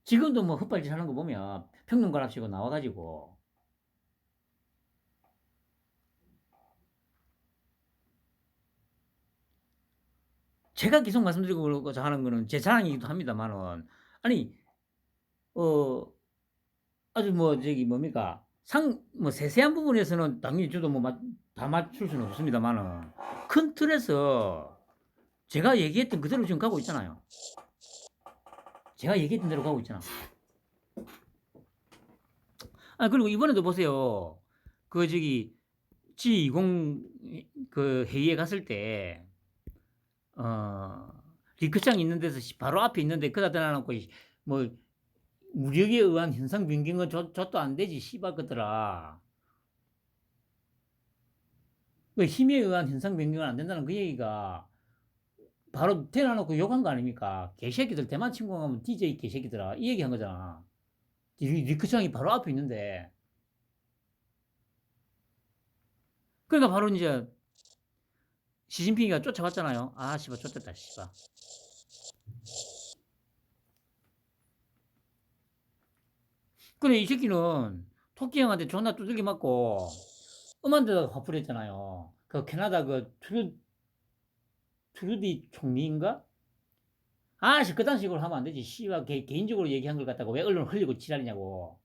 지금도 뭐 헛발질 하는 거 보면 평론가랍시고 나와가지고, 제가 계속 말씀드리고자 하는 거는 제 자랑이기도 합니다만은, 아니 어 아주 뭐 저기 뭡니까 뭐 세세한 부분에서는 당연히 저도 뭐 다 맞출 수는 없습니다만은 큰 틀에서 제가 얘기했던 그대로 지금 가고 있잖아요. 제가 얘기했던 대로 가고 있잖아. 아 그리고 이번에도 보세요. 그 저기 G20 그 회의에 갔을 때 리크창 있는 데서 바로 앞에 있는데 그다 대놔놓고 뭐 무력에 의한 현상 변경은 줬도 안 되지 씨발 것들아. 그 힘에 의한 현상 변경은 안 된다는 그 얘기가 바로 대놔놓고 욕한 거 아닙니까? 개새끼들 대만 친구 가면 DJ 개새끼들아 이 얘기한 거잖아. 리크창이 바로 앞에 있는데. 그러니까 바로 이제 시진핑이가 쫓아갔잖아요. 아 씨발 쫓았다 씨발. 그래 이 새끼는 토끼 형한테 존나 두들겨 맞고 음한 데다가 화풀이했잖아요. 그 캐나다 그 트루디 총리인가? 아씨 그딴 식으로 하면 안 되지. 씨발 개인적으로 얘기한 걸 갖다가 왜 언론 흘리고 지랄이냐고.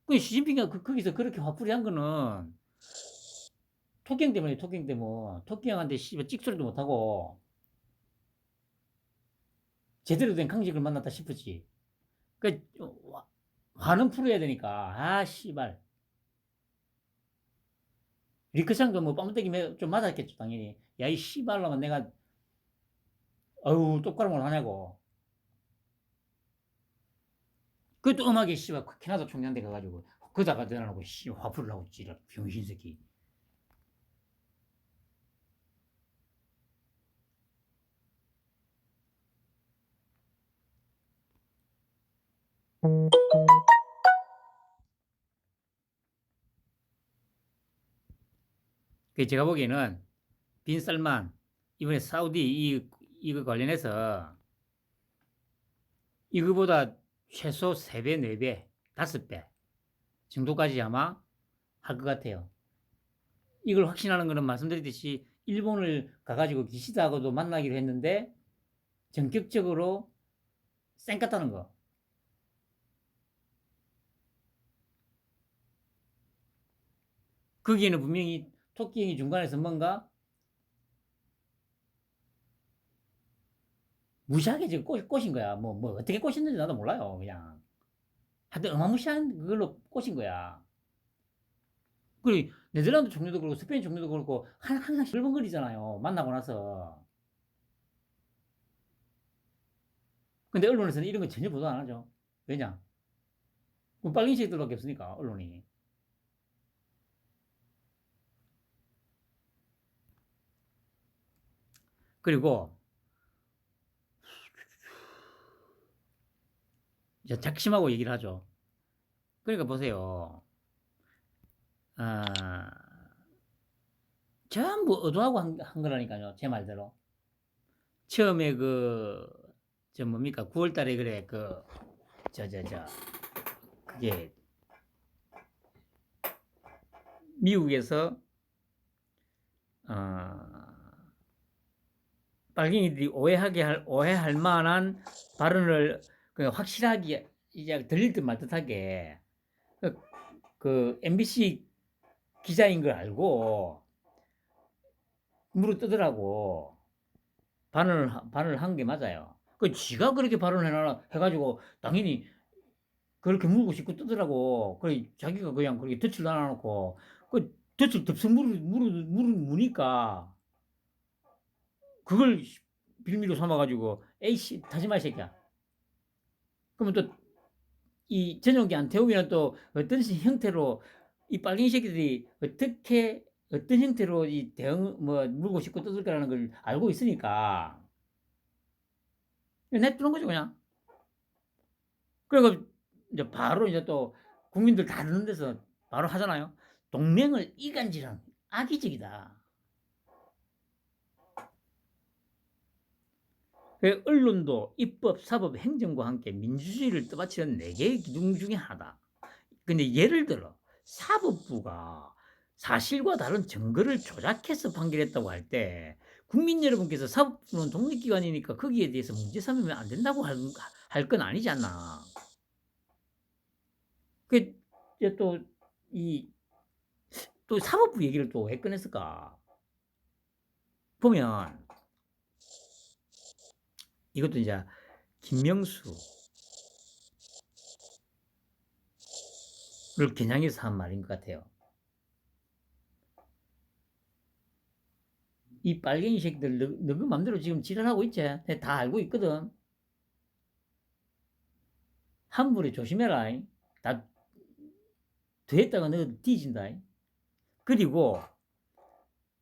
그 시진핑이 거기서 그렇게 화풀이한 거는 토끼형 때문에, 토끼형 때문에. 토끼형한테 씨발 찍소리도 못하고 제대로 된 강직을 만났다 싶었지. 그 화는 풀어야 되니까. 아 씨발. 리크샹도 뭐 뻥때기 좀 맞았겠죠 당연히. 야 이 씨발로만 내가 어우 똑바로 뭘 하냐고. 그것도 음악에 씨발 캐나다 총리한테 가가지고 그다가 대단하고 씨 화풀을 하고 지랄 병신 새끼. 그 제가 보기에는 빈 살만 이번에 사우디 이거 관련해서 이거보다 최소 3배, 4배, 5배 정도까지 아마 할 것 같아요. 이걸 확신하는 것은 말씀드렸듯이 일본을 가가지고 기시다하고도 만나기로 했는데 전격적으로 쌩깠다는 거. 거기에는 분명히 토끼 중간에서 뭔가 무시하게 지금 꼬신 거야. 뭐 어떻게 꼬셨는지 나도 몰라요. 그냥 하여튼 어마무시한 그걸로 꼬신 거야. 그리고 네덜란드 종류도 그렇고 스페인 종류도 그렇고 항상 실번거리잖아요. 만나고 나서. 근데 언론에서는 이런 거 전혀 보도 안 하죠. 왜냐? 빨갱이 새끼들밖에 없으니까 언론이. 그리고 이제 작심하고 얘기를 하죠. 그러니까 보세요. 아, 전부 의도하고 한 거라니까요. 제 말대로. 처음에 저 뭡니까? 9월 달에 그래, 그게 미국에서, 빨갱이들이 오해할 만한 발언을 확실하게 이제 들릴 듯 말 듯하게 MBC 기자인 걸 알고 물어 뜨더라고. 반응을 한 게 맞아요. 지가 그렇게 발언을 해가지고 당연히 그렇게 물고 싶고 뜨더라고. 자기가 그냥 그렇게 덫을 놔놓고 덫을 덥석 무니까 그걸 빌미로 삼아가지고 에이씨 다시 말 새끼야. 그러면 또 이 전용기 안태우기는 또 어떤 형태로 이 빨갱이 새끼들이 어떤 형태로 이 물고 싶고 뜯을 거라는 걸 알고 있으니까 냅두는 거죠 그냥. 그리고 이제 바로 이제 또 국민들 다 듣는 데서 바로 하잖아요. 동맹을 이간질한 악의적이다. 언론도 입법, 사법, 행정과 함께 민주주의를 떠받치는 4개의 기둥 중에 하나다. 근데 예를 들어 사법부가 사실과 다른 증거를 조작해서 판결했다고 할 때 국민 여러분께서 사법부는 독립기관이니까 거기에 대해서 문제 삼으면 안 된다고 할 건 아니지 않나. 또 사법부 얘기를 또 왜 꺼냈을까? 보면 이것도 이제 김명수를 겨냥해서 한 말인 것 같아요. 이 빨갱이 새끼들 너그 맘대로 지금 지랄하고 있지? 다 알고 있거든. 함부로 조심해라. 다 됐다가 너 뒤진다. 그리고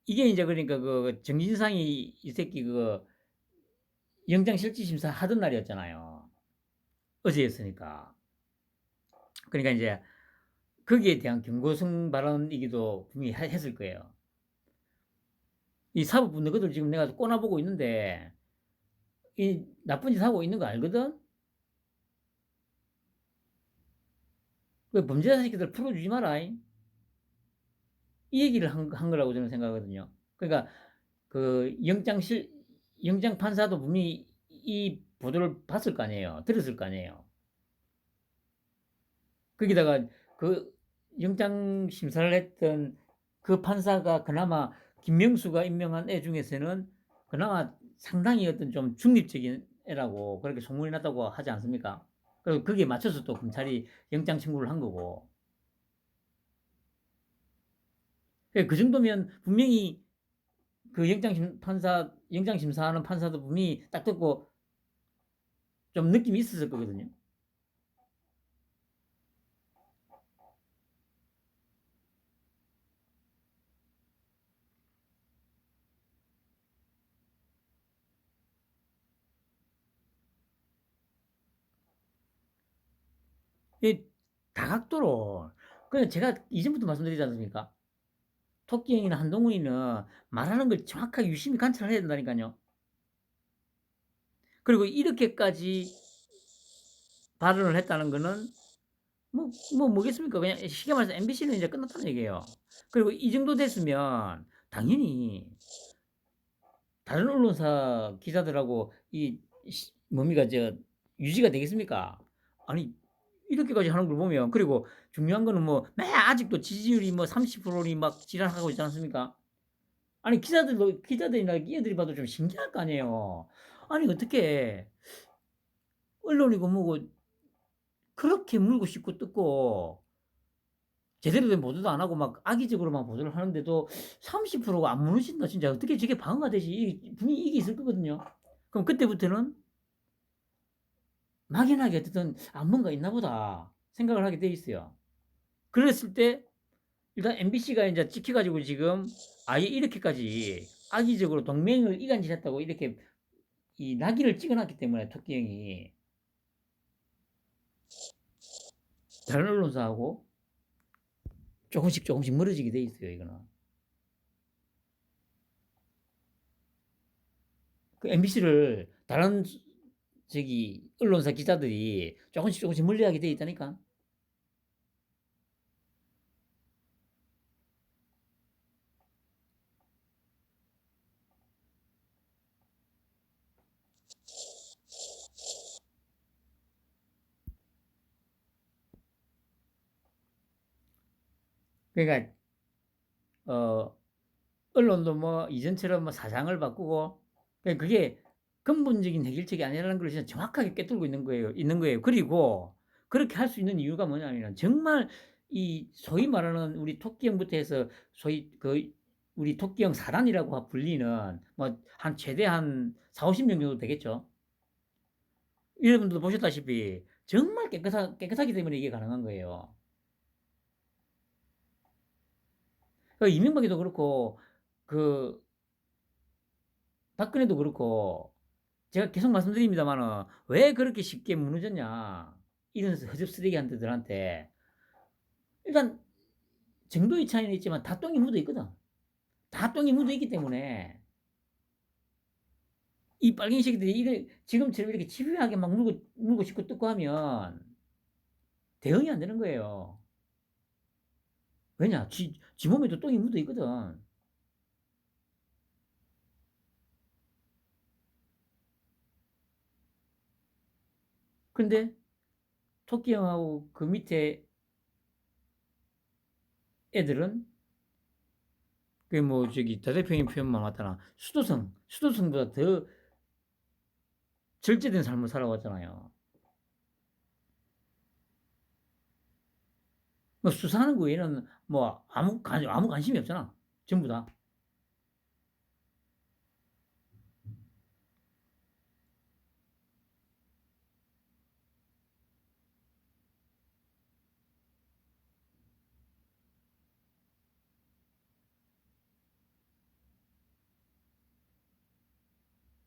이게 이제 그러니까 정진상이 이 새끼 영장실질심사 하던 날이었잖아요. 어제였으니까. 그러니까 이제 거기에 대한 경고성 발언이기도 분명히 했을 거예요. 이 사법부 너희들 지금 내가 꼬나보고 있는데 이 나쁜 짓 하고 있는 거 알거든? 그 범죄자 새끼들 풀어주지 마라. 이 얘기를 한 거라고 저는 생각하거든요. 그러니까 영장 판사도 분명히 이 보도를 봤을 거 아니에요. 들었을 거 아니에요. 거기다가 영장 심사를 했던 그 판사가 그나마 김명수가 임명한 애 중에서는 그나마 상당히 어떤 좀 중립적인 애라고 그렇게 소문이 났다고 하지 않습니까? 그리고 거기에 맞춰서 또 검찰이 영장 청구를 한 거고. 그 정도면 분명히 영장 심사하는 판사도 분명히 딱 듣고 좀 느낌이 있었을 거거든요. 이 다각도로 그냥 제가 이전부터 말씀드리지 않습니까? 토끼형이나 한동훈이는 말하는 걸 정확하게 유심히 관찰해야 된다니까요. 그리고 이렇게까지 발언을 했다는 거는 뭐겠습니까? 그냥 쉽게 말해서 MBC는 이제 끝났다는 얘기예요. 그리고 이 정도 됐으면 당연히 다른 언론사 기자들하고 뭡니까, 유지가 되겠습니까? 아니, 이렇게까지 하는 걸 보면, 그리고 중요한 거는 뭐, 아직도 지지율이 뭐 30%니 막 지랄하고 있지 않습니까? 아니, 기자들이나 끼어들이 봐도 좀 신기할 거 아니에요. 아니, 어떻게, 언론이고 뭐고, 그렇게 물고 씹고 뜯고, 제대로 된 보도도 안 하고 막 악의적으로만 보도를 하는데도 30%가 안 무너진다. 진짜 어떻게 저게 방어가 되지? 분명히 이게 있을 거거든요. 그럼 그때부터는 막연하게 어쨌든 뭔가 있나 보다 생각을 하게 돼 있어요. 그랬을 때 일단 MBC가 이제 찍혀가지고 지금 아예 이렇게까지 악의적으로 동맹을 이간질했다고 이렇게 이 낙인을 찍어놨기 때문에 토끼형이 다른 언론사하고 조금씩 멀어지게 돼 있어요. 이거는 그 MBC를 다른 언론사 기자들이 조금씩 멀리하게 돼 있다니까. 그러니까 어 언론도 뭐 이전처럼 뭐 사장을 바꾸고 그게 근본적인 해결책이 아니라는 걸 진짜 정확하게 꿰뚫고 있는 거예요. 그리고 그렇게 할 수 있는 이유가 뭐냐면 정말 이 소위 말하는 우리 토끼형부터 해서 소위 그 우리 토끼형 사단이라고 불리는 뭐 한 최대 한 4, 50명 정도 되겠죠. 여러분들도 보셨다시피 정말 깨끗하기 때문에 이게 가능한 거예요. 이명박이도 그렇고 그 박근혜도 그렇고 제가 계속 말씀드립니다만은 왜 그렇게 쉽게 무너졌냐 이런 허접 쓰레기한테들한테 일단 정도의 차이는 있지만 다 똥이 묻어 있거든. 다 똥이 묻어 있기 때문에 이 빨갱이 새끼들이 지금처럼 이렇게 집요하게 막 물고 씹고 뜯고 하면 대응이 안 되는 거예요. 왜냐? 지 몸에도 똥이 묻어 있거든. 근데 토끼 형하고 그 밑에 애들은 그 뭐 대대표님 표현만 맞다나 수도성보다 더 절제된 삶을 살아왔잖아요. 뭐 수사하는 거 외에는 뭐 아무 관심이 없잖아. 전부 다.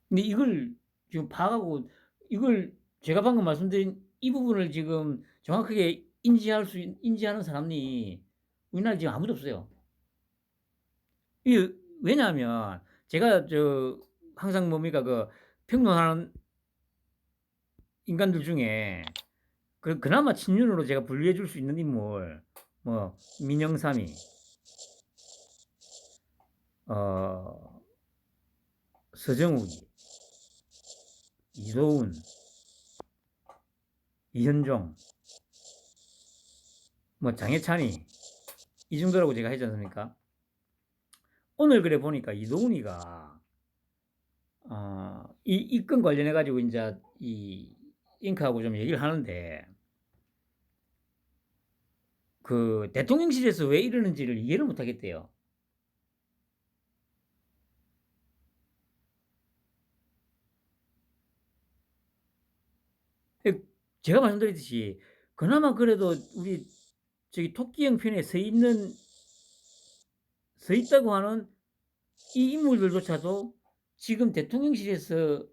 근데 이걸 지금 파악하고 이걸 제가 방금 말씀드린 이 부분을 지금 정확하게 인지하는 사람이 우리나라에 지금 아무도 없어요. 이 왜냐하면 제가 항상 뭡니까 그 평론하는 인간들 중에 그나마 친윤으로 제가 분류해 줄 수 있는 인물 뭐 민영삼이 어 서정욱이 이도운 이현종 뭐 장해찬이 이 정도라고 제가 했지 않습니까? 오늘 그래 보니까 이도훈이가 이 건 관련해 가지고 이제 이 잉크하고 좀 얘기를 하는데 그 대통령실에서 왜 이러는지를 이해를 못 하겠대요. 제가 말씀드렸듯이 그나마 그래도 우리 토끼형 편에 서 있다고 하는 이 인물들조차도 지금 대통령실에서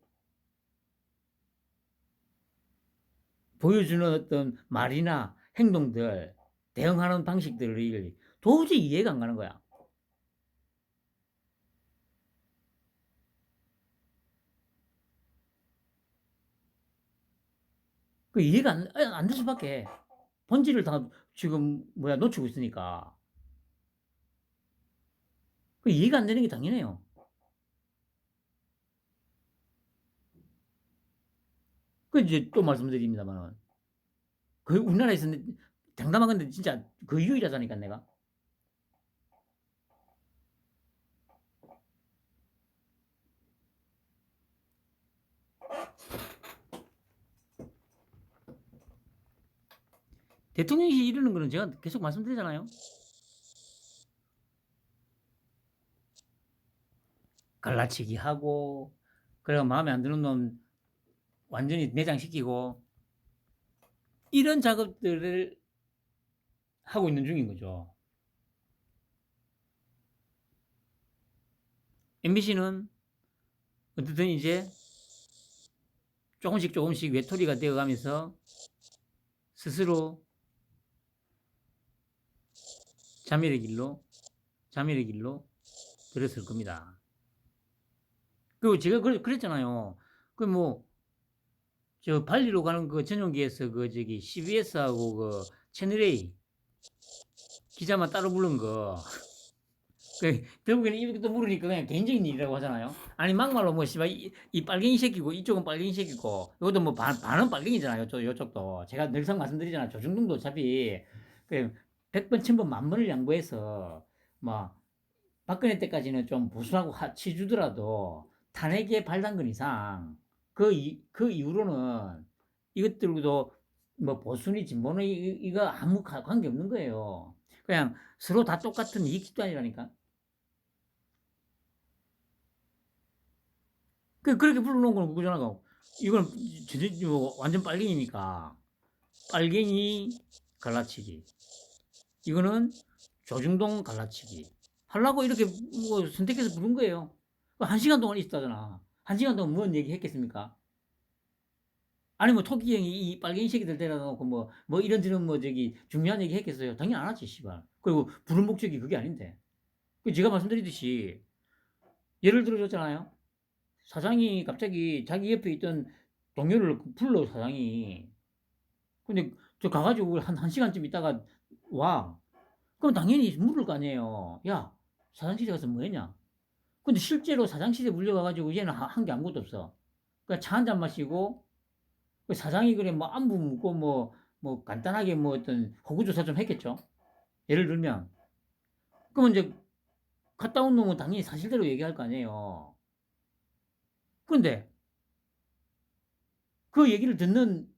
보여주는 어떤 말이나 행동들, 대응하는 방식들이 도저히 이해가 안 가는 거야. 그 이해가 안 될 수밖에. 본질을 다 지금 놓치고 있으니까. 그 이해가 안 되는 게 당연해요. 그 이제 또 말씀드립니다만은 그 우리나라에서는 장담한 건데 진짜 그 유일하다니까 내가. 대통령이 이러는 거는 제가 계속 말씀드리잖아요. 갈라치기 하고, 그래가 마음에 안 드는 놈 완전히 내장시키고, 이런 작업들을 하고 있는 중인 거죠. MBC는 어쨌든 이제 조금씩 외톨이가 되어가면서 스스로 자멸의 길로 들었을 겁니다. 그리고 제가 그랬잖아요. 그 뭐, 저 발리로 가는 그 전용기에서 그 저기 CBS하고 그 채널A 기자만 따로 부른 거. 그 결국에는 이렇게 또 물으니까 그냥 개인적인 일이라고 하잖아요. 아니 막말로 뭐 씨발 이 빨갱이 새끼고 이쪽은 빨갱이 새끼고 이것도 뭐 반은 빨갱이잖아요. 요쪽도 제가 늘상 말씀드리잖아요. 조중동도 어차피 그 100번 1000번 만번을 양보해서 뭐 박근혜 때까지는 좀 보수하고 치주더라도 탄핵에 발담근 이상 그 이후로는 이것들도 뭐 보수니 진보니 이거 아무 관계 없는 거예요. 그냥 서로 다 똑같은 이익 집단이라니까. 그렇게 불러놓은 건 그거잖아. 이건 뭐 완전 빨갱이니까. 빨갱이 갈라치기. 이거는 조중동 갈라치기. 하려고 이렇게 뭐 선택해서 부른 거예요. 1시간 동안 있었다잖아. 1시간 동안 뭔 얘기 했겠습니까? 아니, 뭐, 토끼 형이 이 빨갱이 새끼들 데려다 놓고 뭐 이런저런 뭐 저기 중요한 얘기 했겠어요? 당연히 안 하지, 씨발. 그리고 부른 목적이 그게 아닌데. 제가 말씀드리듯이 예를 들어줬잖아요. 사장이 갑자기 자기 옆에 있던 동료를 불러, 사장이. 근데 저 가가지고 한 시간쯤 있다가 와. 그럼 당연히 물을 거 아니에요. 야, 사장실에 가서 뭐 했냐? 근데 실제로 사장실에 물려가가지고 얘는 한 게 아무것도 없어. 그러니까 차 한 잔 마시고, 그 사장이 그래 뭐 안부 묻고 뭐 간단하게 뭐 어떤 호구조사 좀 했겠죠. 예를 들면. 그러면 이제 갔다 온 놈은 당연히 사실대로 얘기할 거 아니에요. 그런데 그 얘기를 듣는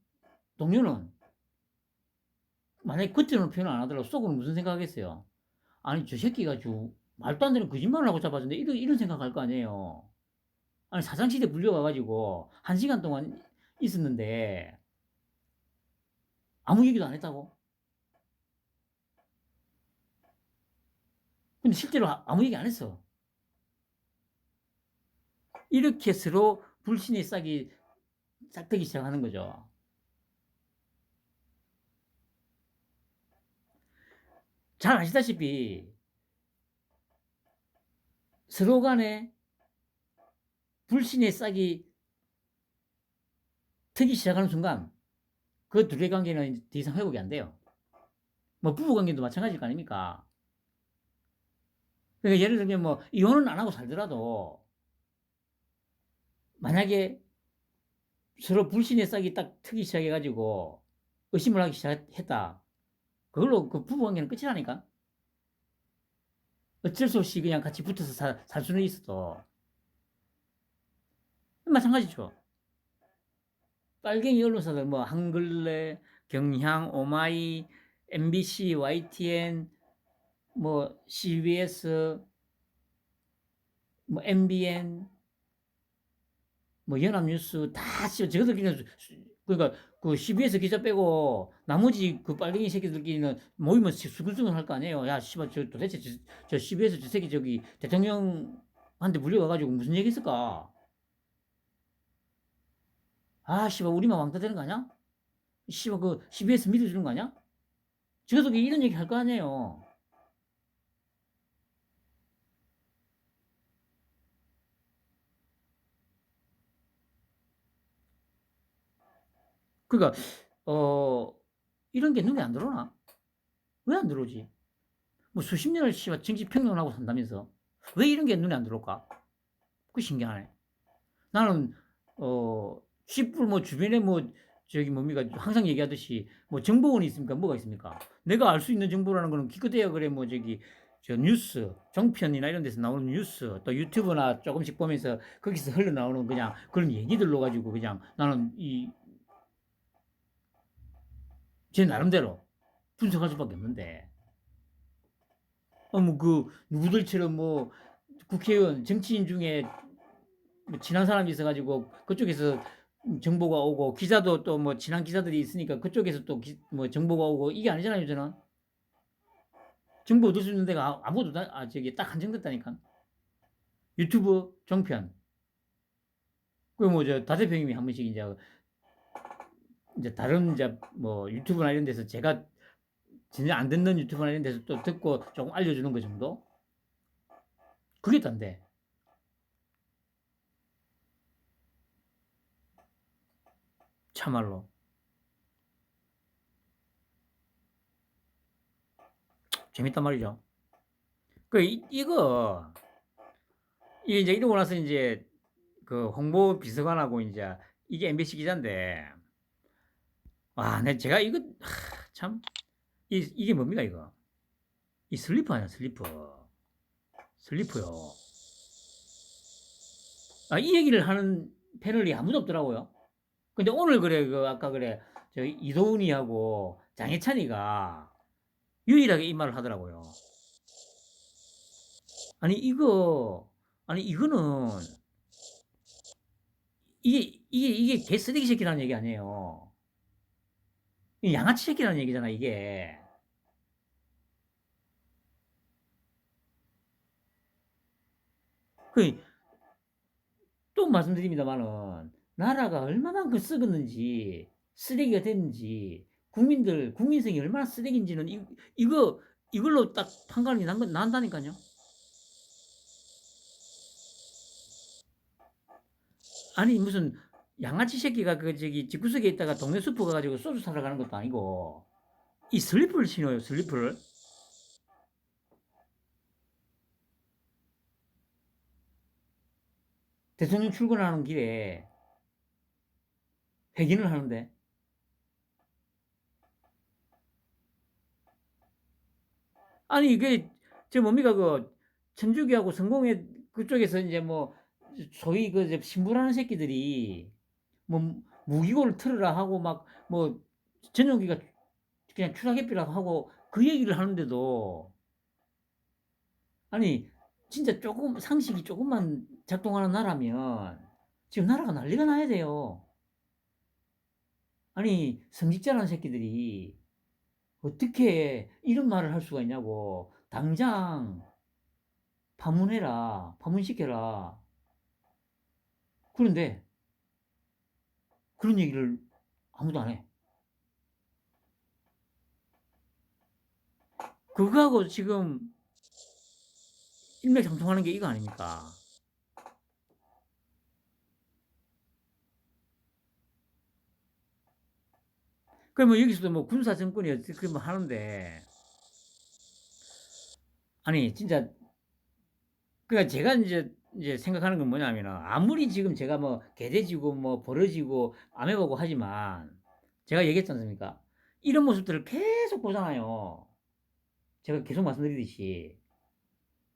동료는 만약에 겉으로는 표현 안 하더라도 속으로 무슨 생각하겠어요? 아니 저 새끼가 저 말도 안 되는 거짓말을 하고 잡았는데 이런 생각할 거 아니에요. 아니 사장실에 불려가가지고 1시간 동안 있었는데 아무 얘기도 안 했다고? 근데 실제로 아무 얘기 안 했어. 이렇게 서로 불신의 싹이 싹트기 시작하는 거죠. 잘 아시다시피 서로 간에 불신의 싹이 트기 시작하는 순간 그 둘의 관계는 더 이상 회복이 안 돼요. 뭐 부부 관계도 마찬가지일 거 아닙니까? 그러니까 예를 들면 뭐 이혼은 안 하고 살더라도 만약에 서로 불신의 싹이 딱 트기 시작해가지고 의심을 하기 시작했다. 그걸로 그 부부 관계는 끝이라니까. 어쩔 수 없이 그냥 같이 붙어서 살 수는 있어도 마찬가지죠. 빨갱이 언론사들 뭐 한글레, 경향, 오마이, MBC, YTN, 뭐 CBS, 뭐 MBN, 뭐 연합뉴스 다 저들끼리는 그러니까 그 CBS 기자 빼고 나머지 그 빨갱이 새끼들끼리는 모이면 수근수근 할 거 아니에요. 야 씨발 저 도대체 저 CBS 저 새끼 저기 대통령한테 물려가가지고 무슨 얘기 했을까? 아 씨발 우리만 왕따 되는 거 아니야? 씨발 그 CBS 믿어주는 거 아니야? 저도 이런 얘기 할 거 아니에요. 그러니까 이런 게 눈에 안 들어오나? 왜 안 들어오지? 뭐 수십 년을 씨발 정치 평론하고 산다면서 왜 이런 게 눈에 안 들어올까? 그 신기하네. 나는 어 쉿불 뭐 주변에 뭐 저기 뭡니까 항상 얘기하듯이 뭐 정보원이 있습니까? 뭐가 있습니까? 내가 알 수 있는 정보라는 거는 기껏해야 그래 뭐 저기 저 뉴스, 종편이나 이런 데서 나오는 뉴스, 또 유튜브나 조금씩 보면서 거기서 흘러나오는 그냥 그런 얘기들로 가지고 그냥 나는 제 나름대로 분석할 수밖에 없는데, 뭐 그 누구들처럼 뭐 국회의원, 정치인 중에 뭐 친한 사람이 있어가지고 그쪽에서 정보가 오고, 기자도 또 뭐 친한 기자들이 있으니까 그쪽에서 또 뭐 정보가 오고, 이게 아니잖아요. 저는 정보 얻을 수 있는 데가 아무도 저기 딱 한정됐다니까. 유튜브, 종편. 그 뭐 저 다재병님이 한 번씩 이제 다른 이제 뭐 유튜브나 이런 데서 제가 전혀 안 듣는 유튜브나 이런 데서 또 듣고 조금 알려주는 거 정도? 그게 단데. 참말로. 재밌단 말이죠. 이거, 이게 이제 이러고 나서 이제 그 홍보 비서관하고 이제 이게 MBC 기자인데, 와, 제가 이거, 참, 이게 뭡니까, 이거? 이 슬리퍼 아니야, 슬리퍼. 슬리퍼요. 아, 이 얘기를 하는 패널이 아무도 없더라고요. 근데 오늘 그래, 아까 그래, 저 이도훈이하고 장혜찬이가 유일하게 이 말을 하더라고요. 아니, 이거는, 이게 개쓰레기 새끼라는 얘기 아니에요. 이 양아치 새끼라는 얘기잖아, 이게. 그, 또 말씀드립니다만은, 나라가 얼마만큼 썩었는지, 쓰레기가 됐는지, 국민성이 얼마나 쓰레기인지는 이거, 이걸로 딱 판가름이 난다니까요. 아니, 무슨 양아치 새끼가 그 저기 집구석에 있다가 동네 슈퍼 가가지고 소주 사러 가는 것도 아니고, 이 슬리퍼를 신어요, 슬리퍼를. 대통령 출근하는 길에 회견을 하는데, 아니 이게 저 뭡니까 천주교하고 성공회 그쪽에서 이제 뭐 소위 신부라는 새끼들이 뭐 무기고를 틀으라 하고 막 뭐 전용기가 그냥 추락해피라고 하고 그 얘기를 하는데도, 아니 진짜 조금 상식이 조금만 작동하는 나라면 지금 나라가 난리가 나야 돼요. 아니 성직자라는 새끼들이 어떻게 이런 말을 할 수가 있냐고. 당장 파문해라, 파문시켜라. 그런데 그런 얘기를 아무도 안 해. 그거하고 지금 일맥상통하는 게 이거 아닙니까? 그러면 여기서도 뭐 군사 정권이 어떻게 뭐 하는데, 아니 진짜, 그러니까 제가 이제 생각하는 건 뭐냐면은, 아무리 지금 제가 뭐 개돼지고 뭐 벌어지고 암해보고 하지만, 제가 얘기했지 않습니까? 이런 모습들을 계속 보잖아요. 제가 계속 말씀드리듯이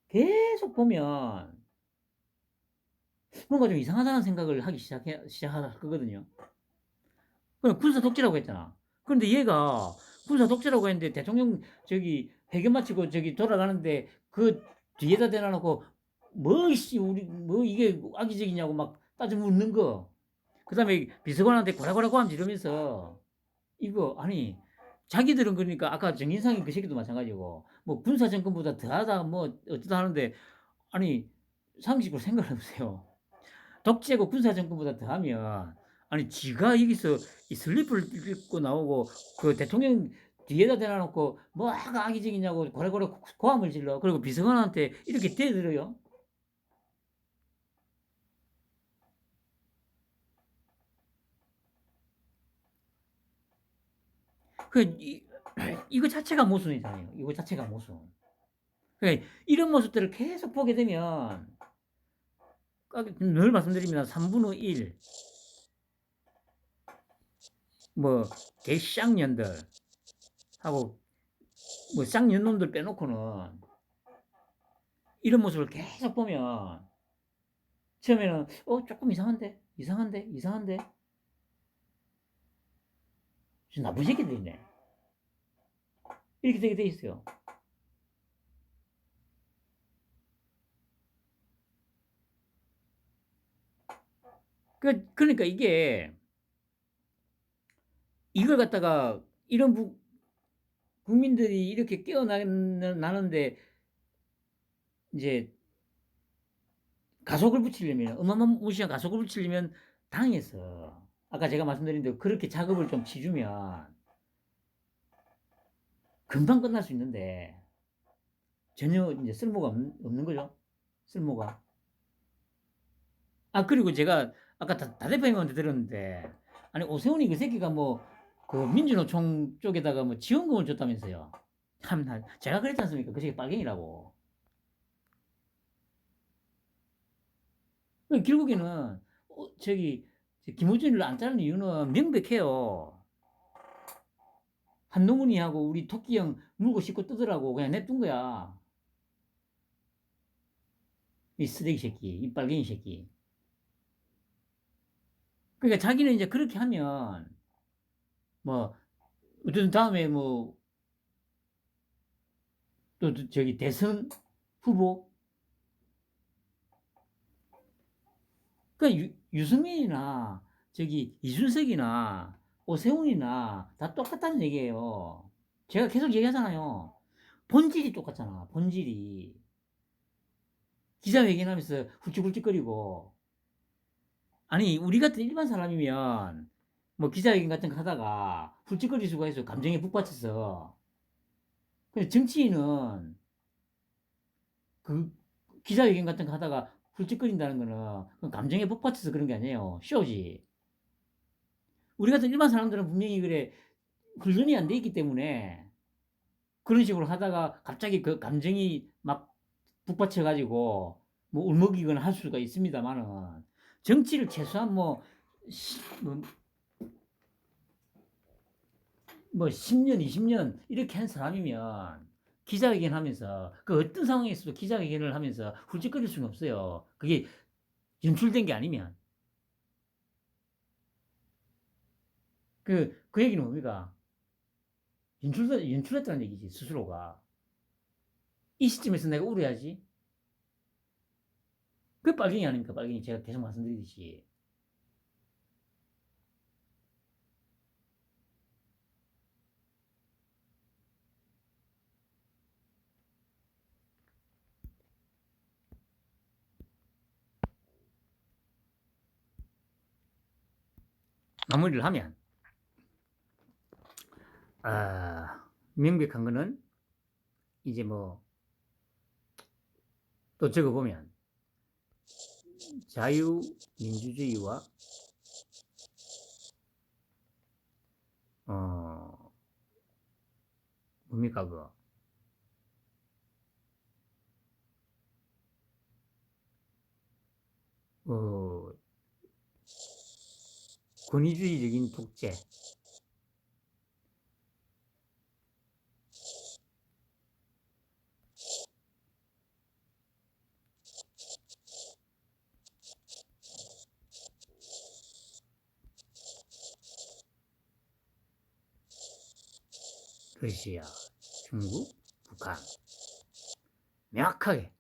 계속 보면 뭔가 좀 이상하다는 생각을 하기 시작할 거거든요. 그럼 군사 독재라고 했잖아. 그런데 얘가 군사 독재라고 했는데, 대통령 저기 회견 마치고 저기 돌아가는데 그 뒤에다 대놔놓고 뭐 씨 우리 뭐 이게 악의적이냐고 막 따져 묻는 거. 그다음에 비서관한테 고라고라 고함 지르면서, 이거 아니 자기들은 그러니까 아까 정인상이 그 새끼도 마찬가지고 뭐 군사 정권보다 더하다 뭐 어쩌다 하는데, 아니 상식으로 생각해 보세요. 독재고 군사 정권보다 더하면, 아니 지가 여기서 이 슬리퍼를 입고 나오고 그 대통령 뒤에다 대놔놓고 뭐가 악의적이냐고 고래고래 고함을 질러. 그리고 비서관한테 이렇게 대들어요. 그 이거 자체가 모순이잖아요. 이거 자체가 모순. 그러니까 이런 모습들을 계속 보게 되면, 늘 말씀드립니다. 3분의 1, 뭐 개쌍년들 하고 뭐 쌍년놈들 빼놓고는 이런 모습을 계속 보면 처음에는 조금 이상한데 저 나쁜 새끼들이네 이렇게 되게 돼 있어요. 그러니까 이게 이걸 갖다가 이런 국민들이 이렇게 깨어나는데 이제 가속을 붙이려면 어마무시한 가속을 붙이려면 당해서 아까 제가 말씀드린 대로 그렇게 작업을 좀 치주면 금방 끝날 수 있는데 전혀 이제 쓸모가 없는 거죠. 쓸모가. 그리고 제가 아까 다 대표님한테 들었는데 아니 오세훈이 그 새끼가 뭐 그 민주노총 쪽에다가 뭐 지원금을 줬다면서요. 참나 제가 그랬지 않습니까? 그 새끼 빨갱이라고. 결국에는 저기 김호준이를 안 자르는 이유는 명백해요. 한동훈이하고 우리 토끼 형 물고 씻고 뜨더라고. 그냥 냅둔 거야. 이 쓰레기 새끼, 이 빨갱이 새끼. 그러니까 자기는 이제 그렇게 하면 뭐 어쨌든 다음에 뭐 또 저기 대선 후보 그 유승민이나 저기 이준석이나 오세훈이나 다 똑같다는 얘기예요. 제가 계속 얘기하잖아요. 본질이 똑같잖아. 본질이 기자회견하면서 훌쩍훌쩍거리고 아니 우리 같은 일반 사람이면 뭐 기자회견 같은 거 하다가 훌쩍거릴 수가 있어. 감정에 북받쳐서. 근데 정치인은 그 기자회견 같은 거 하다가 훌쩍거린다는 거는 감정에 북받쳐서 그런 게 아니에요. 쇼지. 우리 같은 일반 사람들은 분명히 그래 훈련이 안 돼 있기 때문에 그런 식으로 하다가 갑자기 그 감정이 막 북받쳐가지고 뭐 울먹이거나 할 수가 있습니다만은 정치를 최소한 뭐 10년, 20년 이렇게 한 사람이면 기자회견 하면서 그 어떤 상황에서도 기자회견을 하면서 훌쩍거릴 수는 없어요. 그게 연출된 게 아니면. 그 얘기는 뭡니까? 연출했다는 얘기지, 스스로가. 이 시점에서 내가 울어야지. 그 빨갱이 아닙니까, 빨갱이. 제가 계속 말씀드리듯이. 마무리를 하면, 명백한 거는 이제 뭐, 또 적어보면, 자유민주주의와, 뭡니까, 그거. 권위주의적인 독재. 러시아, 중국, 북한. 명확하게.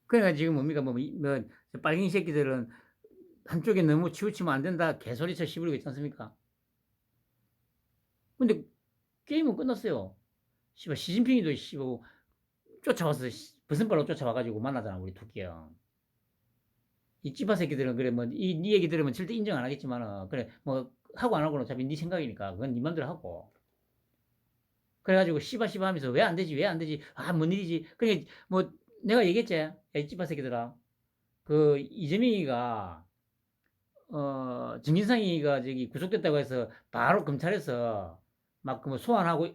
그러니까 지금 뭡니까, 빨갱이 새끼들은 한쪽에 너무 치우치면 안 된다. 개소리쳐 씹으리고 있지 않습니까? 근데 게임은 끝났어요. 씨발, 시진핑이도 씨발, 쫓아와서, 무슨 발로 쫓아와가지고 만나잖아, 우리 토끼 형. 이 찌바 새끼들은 그래, 네 얘기 들으면 절대 인정 안 하겠지만, 그래, 뭐, 하고 안 하고는 어차피 네 생각이니까, 그건 네 맘대로 하고. 그래가지고 씨바 하면서 왜 안 되지, 왜 안 되지, 뭔 일이지. 그래, 뭐, 내가 얘기했지. 야, 이 찌바 새끼들아. 그, 이재명이가, 정진상이가 저기 구속됐다고 해서 바로 검찰에서 막 그 뭐 소환하고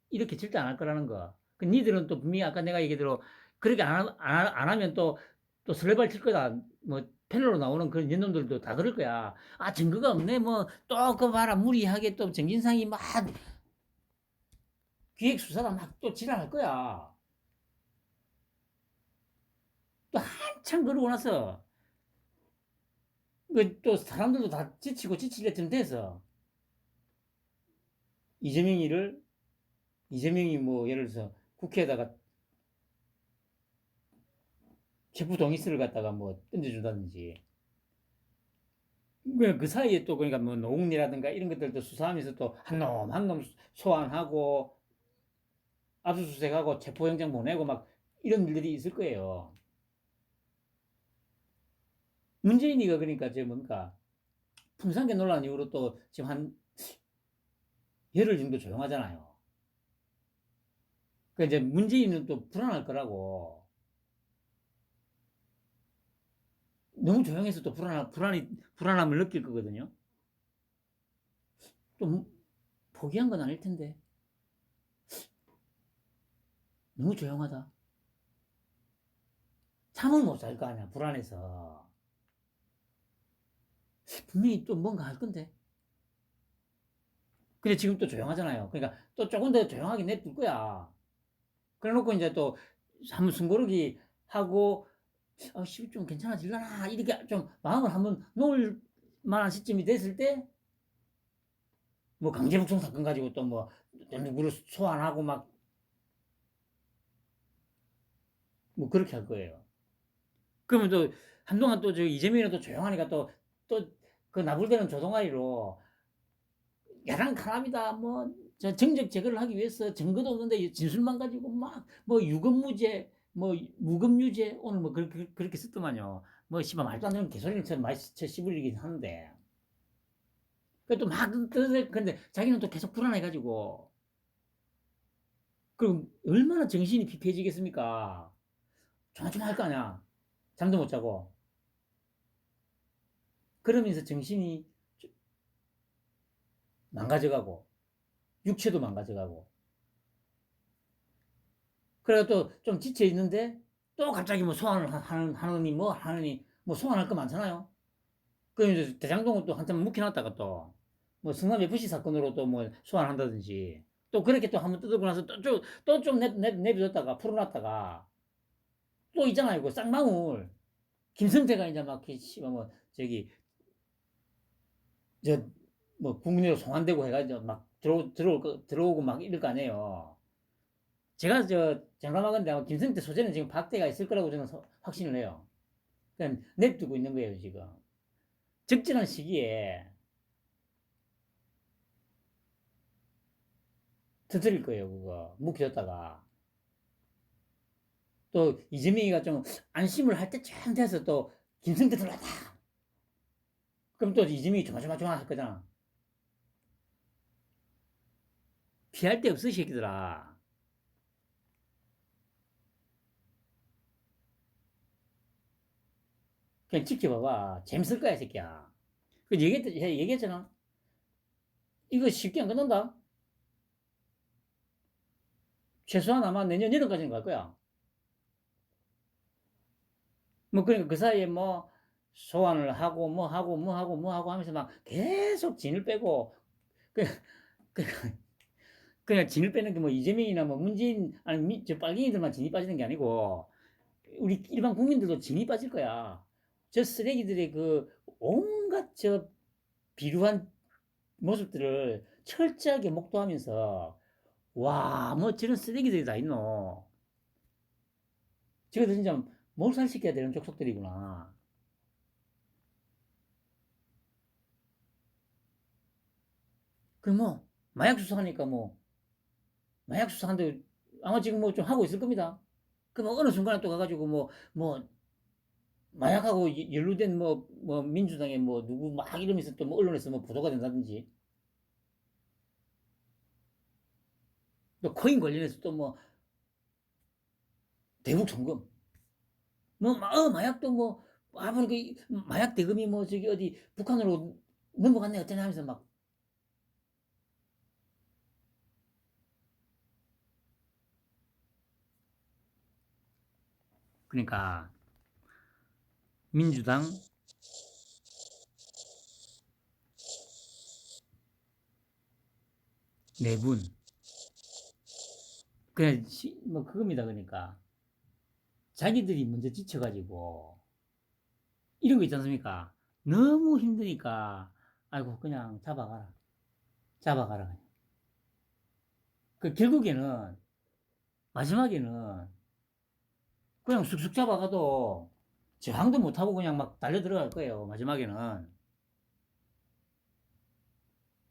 이렇게 절대 안 할 거라는 거. 그 니들은 또 분명히 아까 내가 얘기대로 그렇게 안 하면 또 또 설레발 칠 거다. 뭐 패널로 나오는 그런 연놈들도 다 그럴 거야. 아, 증거가 없네. 뭐 또 그 봐라, 무리하게 또 정진상이 막 기획 수사가 막 또 지랄할 거야. 또 한참 그러고 나서 그 또 사람들도 다 지치고 지칠 때쯤 돼서 이재명이를 이재명이 뭐 예를 들어서 국회에다가 체포 동의서를 갖다가 뭐 던져준다든지 그 사이에 또 그러니까 뭐 노웅리라든가 이런 것들도 수사하면서 또 한 놈 한 놈 소환하고 압수수색하고 체포영장 보내고 막 이런 일들이 있을 거예요. 문재인이가 그러니까 저 뭔가 풍산계 논란 이후로 또 지금 한 열흘 정도 조용하잖아요. 그 이제 문재인은 또 불안할 거라고. 너무 조용해서 또 불안함을 느낄 거거든요. 또 포기한 건 아닐 텐데. 너무 조용하다. 잠을 못 잘 거 아니야, 불안해서. 분명히 또 뭔가 할 건데. 근데 지금 또 조용하잖아요. 그러니까 또 조금 더 조용하게 냅둘 거야. 그래 놓고 이제 또 한번 숨고르기 하고, 좀 괜찮아질라나? 이렇게 좀 마음을 한번 놓을 만한 시점이 됐을 때, 뭐 강제북송 사건 가지고 또 뭐 누구를 소환하고 막, 뭐 그렇게 할 거예요. 그러면 또 한동안 또 저 이재명이라도 조용하니까 또 그 나불대는 조동아리로 야당 카람이다 뭐 저 정적 제거를 하기 위해서 증거도 없는데 진술만 가지고 막 뭐 유검무죄 뭐 무검유죄 오늘 뭐 그렇게 썼더만요. 뭐 씨발 말도 안 되는 개소리를 쳐 많이 쳐 씹으리긴 하는데 그또막 근데 자기는 또 계속 불안해가지고 그럼 얼마나 정신이 피폐해지겠습니까? 조마조마할 거 아니야. 잠도 못 자고 그러면서 정신이 망가져가고 육체도 망가져가고 그래가 또 좀 지쳐 있는데 또 갑자기 뭐 소환을 하느니 뭐 하느니 뭐 소환할 거 많잖아요. 그 이제 대장동은 또 한참 묵혀놨다가 또 뭐 성남 FC 사건으로 또 뭐 소환한다든지 또 그렇게 또 한번 뜯고 나서 또좀 내버렸다가 풀어놨다가 또 있잖아요. 그 쌍방울 김성태가 이제 막 씨발 뭐 저기 저 뭐 국민으로 송환되고 해가지고 막 들어오고 막 이럴 거 아니에요. 제가 저 장담하건대 아마 김성태 소재는 지금 박대가 있을 거라고 저는 확신을 해요. 그냥 냅두고 있는 거예요 지금. 적절한 시기에 터뜨릴 거예요 그거 묵혀뒀다가 또 이재명이가 좀 안심을 할 때쯤 돼서 또 김성태 들어왔다. 그럼 또 이재명이 조마조마조마 할 거잖아. 피할 데 없어 이 새끼들아. 그냥 지켜봐봐. 재밌을 거야 이 새끼야. 그 얘기했잖아. 이거 쉽게 안 끝난다. 최소한 아마 내년 여름까지는 갈 거야. 뭐 그러니까 그 사이에 뭐 소환을 하고 뭐 하고 하면서 막 계속 진을 빼고 그, 그, 그냥 진을 빼는 게 뭐 이재명이나 뭐 문재인 아니 저 빨갱이들만 진이 빠지는 게 아니고 우리 일반 국민들도 진이 빠질 거야. 저 쓰레기들의 그 온갖 저 비루한 모습들을 철저하게 목도하면서 와 뭐 저런 쓰레기들이 다 있노. 저것들 진짜 몰살시켜야 되는 족속들이구나. 그 뭐 마약 수사하니까 뭐 마약 수사한데 아마 지금 뭐 좀 하고 있을 겁니다. 그럼 어느 순간에 또 가가지고 뭐 마약하고 연루된 뭐 민주당의 뭐 누구 막 이러면서 또 뭐 언론에서 뭐 보도가 된다든지 또 코인 관련해서 또 뭐 대북 송금 뭐 마약도 뭐 아무리 그 마약 대금이 뭐 저기 어디 북한으로 넘어갔네 어쩌나 하면서 막 그러니까 민주당 내분. 그냥 뭐 그겁니다. 그러니까 자기들이 먼저 지쳐가지고 이런 거 있지 않습니까? 너무 힘드니까 아이고 그냥 잡아가라. 잡아가라. 그냥. 그 결국에는 마지막에는 그냥 쑥쑥 잡아가도 저항도 못하고 그냥 막 달려 들어갈 거예요. 마지막에는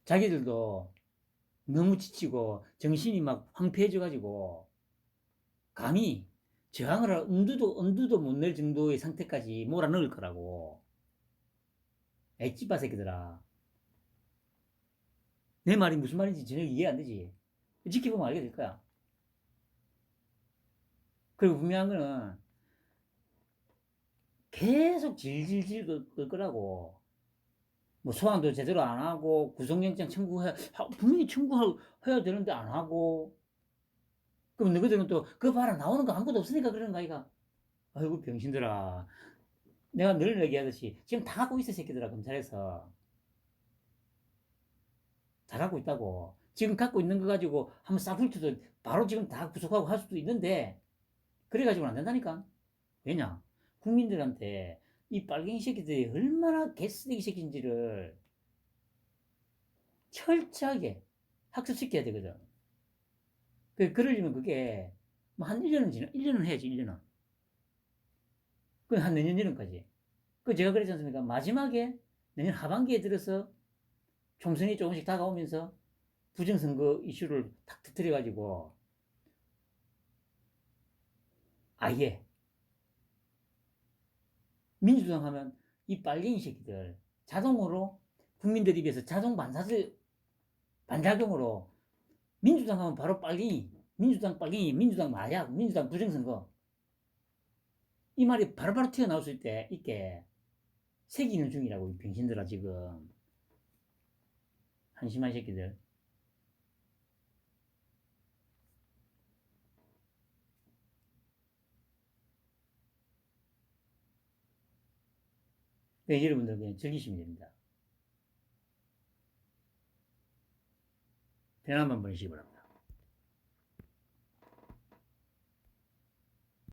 자기들도 너무 지치고 정신이 막 황폐해져가지고 감히 저항을 할 엄두도 못 낼 정도의 상태까지 몰아넣을 거라고. 액지바 새끼들아. 내 말이 무슨 말인지 전혀 이해 안 되지. 지켜보면 알게 될 거야. 그리고 분명한 거는 계속 질질질 끌 거라고. 뭐 소환도 제대로 안 하고 구속영장 분명히 청구해야 되는데 안 하고. 그럼 너희들은 또 그 봐라 나오는 거 아무것도 없으니까 그러는 거 아이가. 아이고 병신들아. 내가 늘 얘기하듯이 지금 다 갖고 있어 새끼들아. 검찰에서 다 갖고 있다고. 지금 갖고 있는 거 가지고 한번 싹 훑어도 바로 지금 다 구속하고 할 수도 있는데 그래가지고는 안 된다니까. 왜냐? 국민들한테 이 빨갱이 새끼들이 얼마나 개쓰레기 새끼인지를 철저하게 학습시켜야 되거든. 그러려면 그게 뭐한 1년은 해야지, 1년은. 한 내년 여름까지. 제가 그랬지 않습니까? 마지막에 내년 하반기에 들어서 총선이 조금씩 다가오면서 부정선거 이슈를 탁 터뜨려가지고 아예 민주당 하면 이 빨갱이 새끼들 자동으로 국민들 입에서 자동 반작용으로 민주당 하면 바로 빨갱이, 민주당 빨갱이, 민주당 마약, 민주당 부정선거 이 말이 바로바로 튀어나올 수 있게 새기는 중이라고 이 병신들아 지금. 한심한 새끼들. 네, 여러분들 그냥 즐기시면 됩니다. 편안한 밤 보내시기 바랍니다.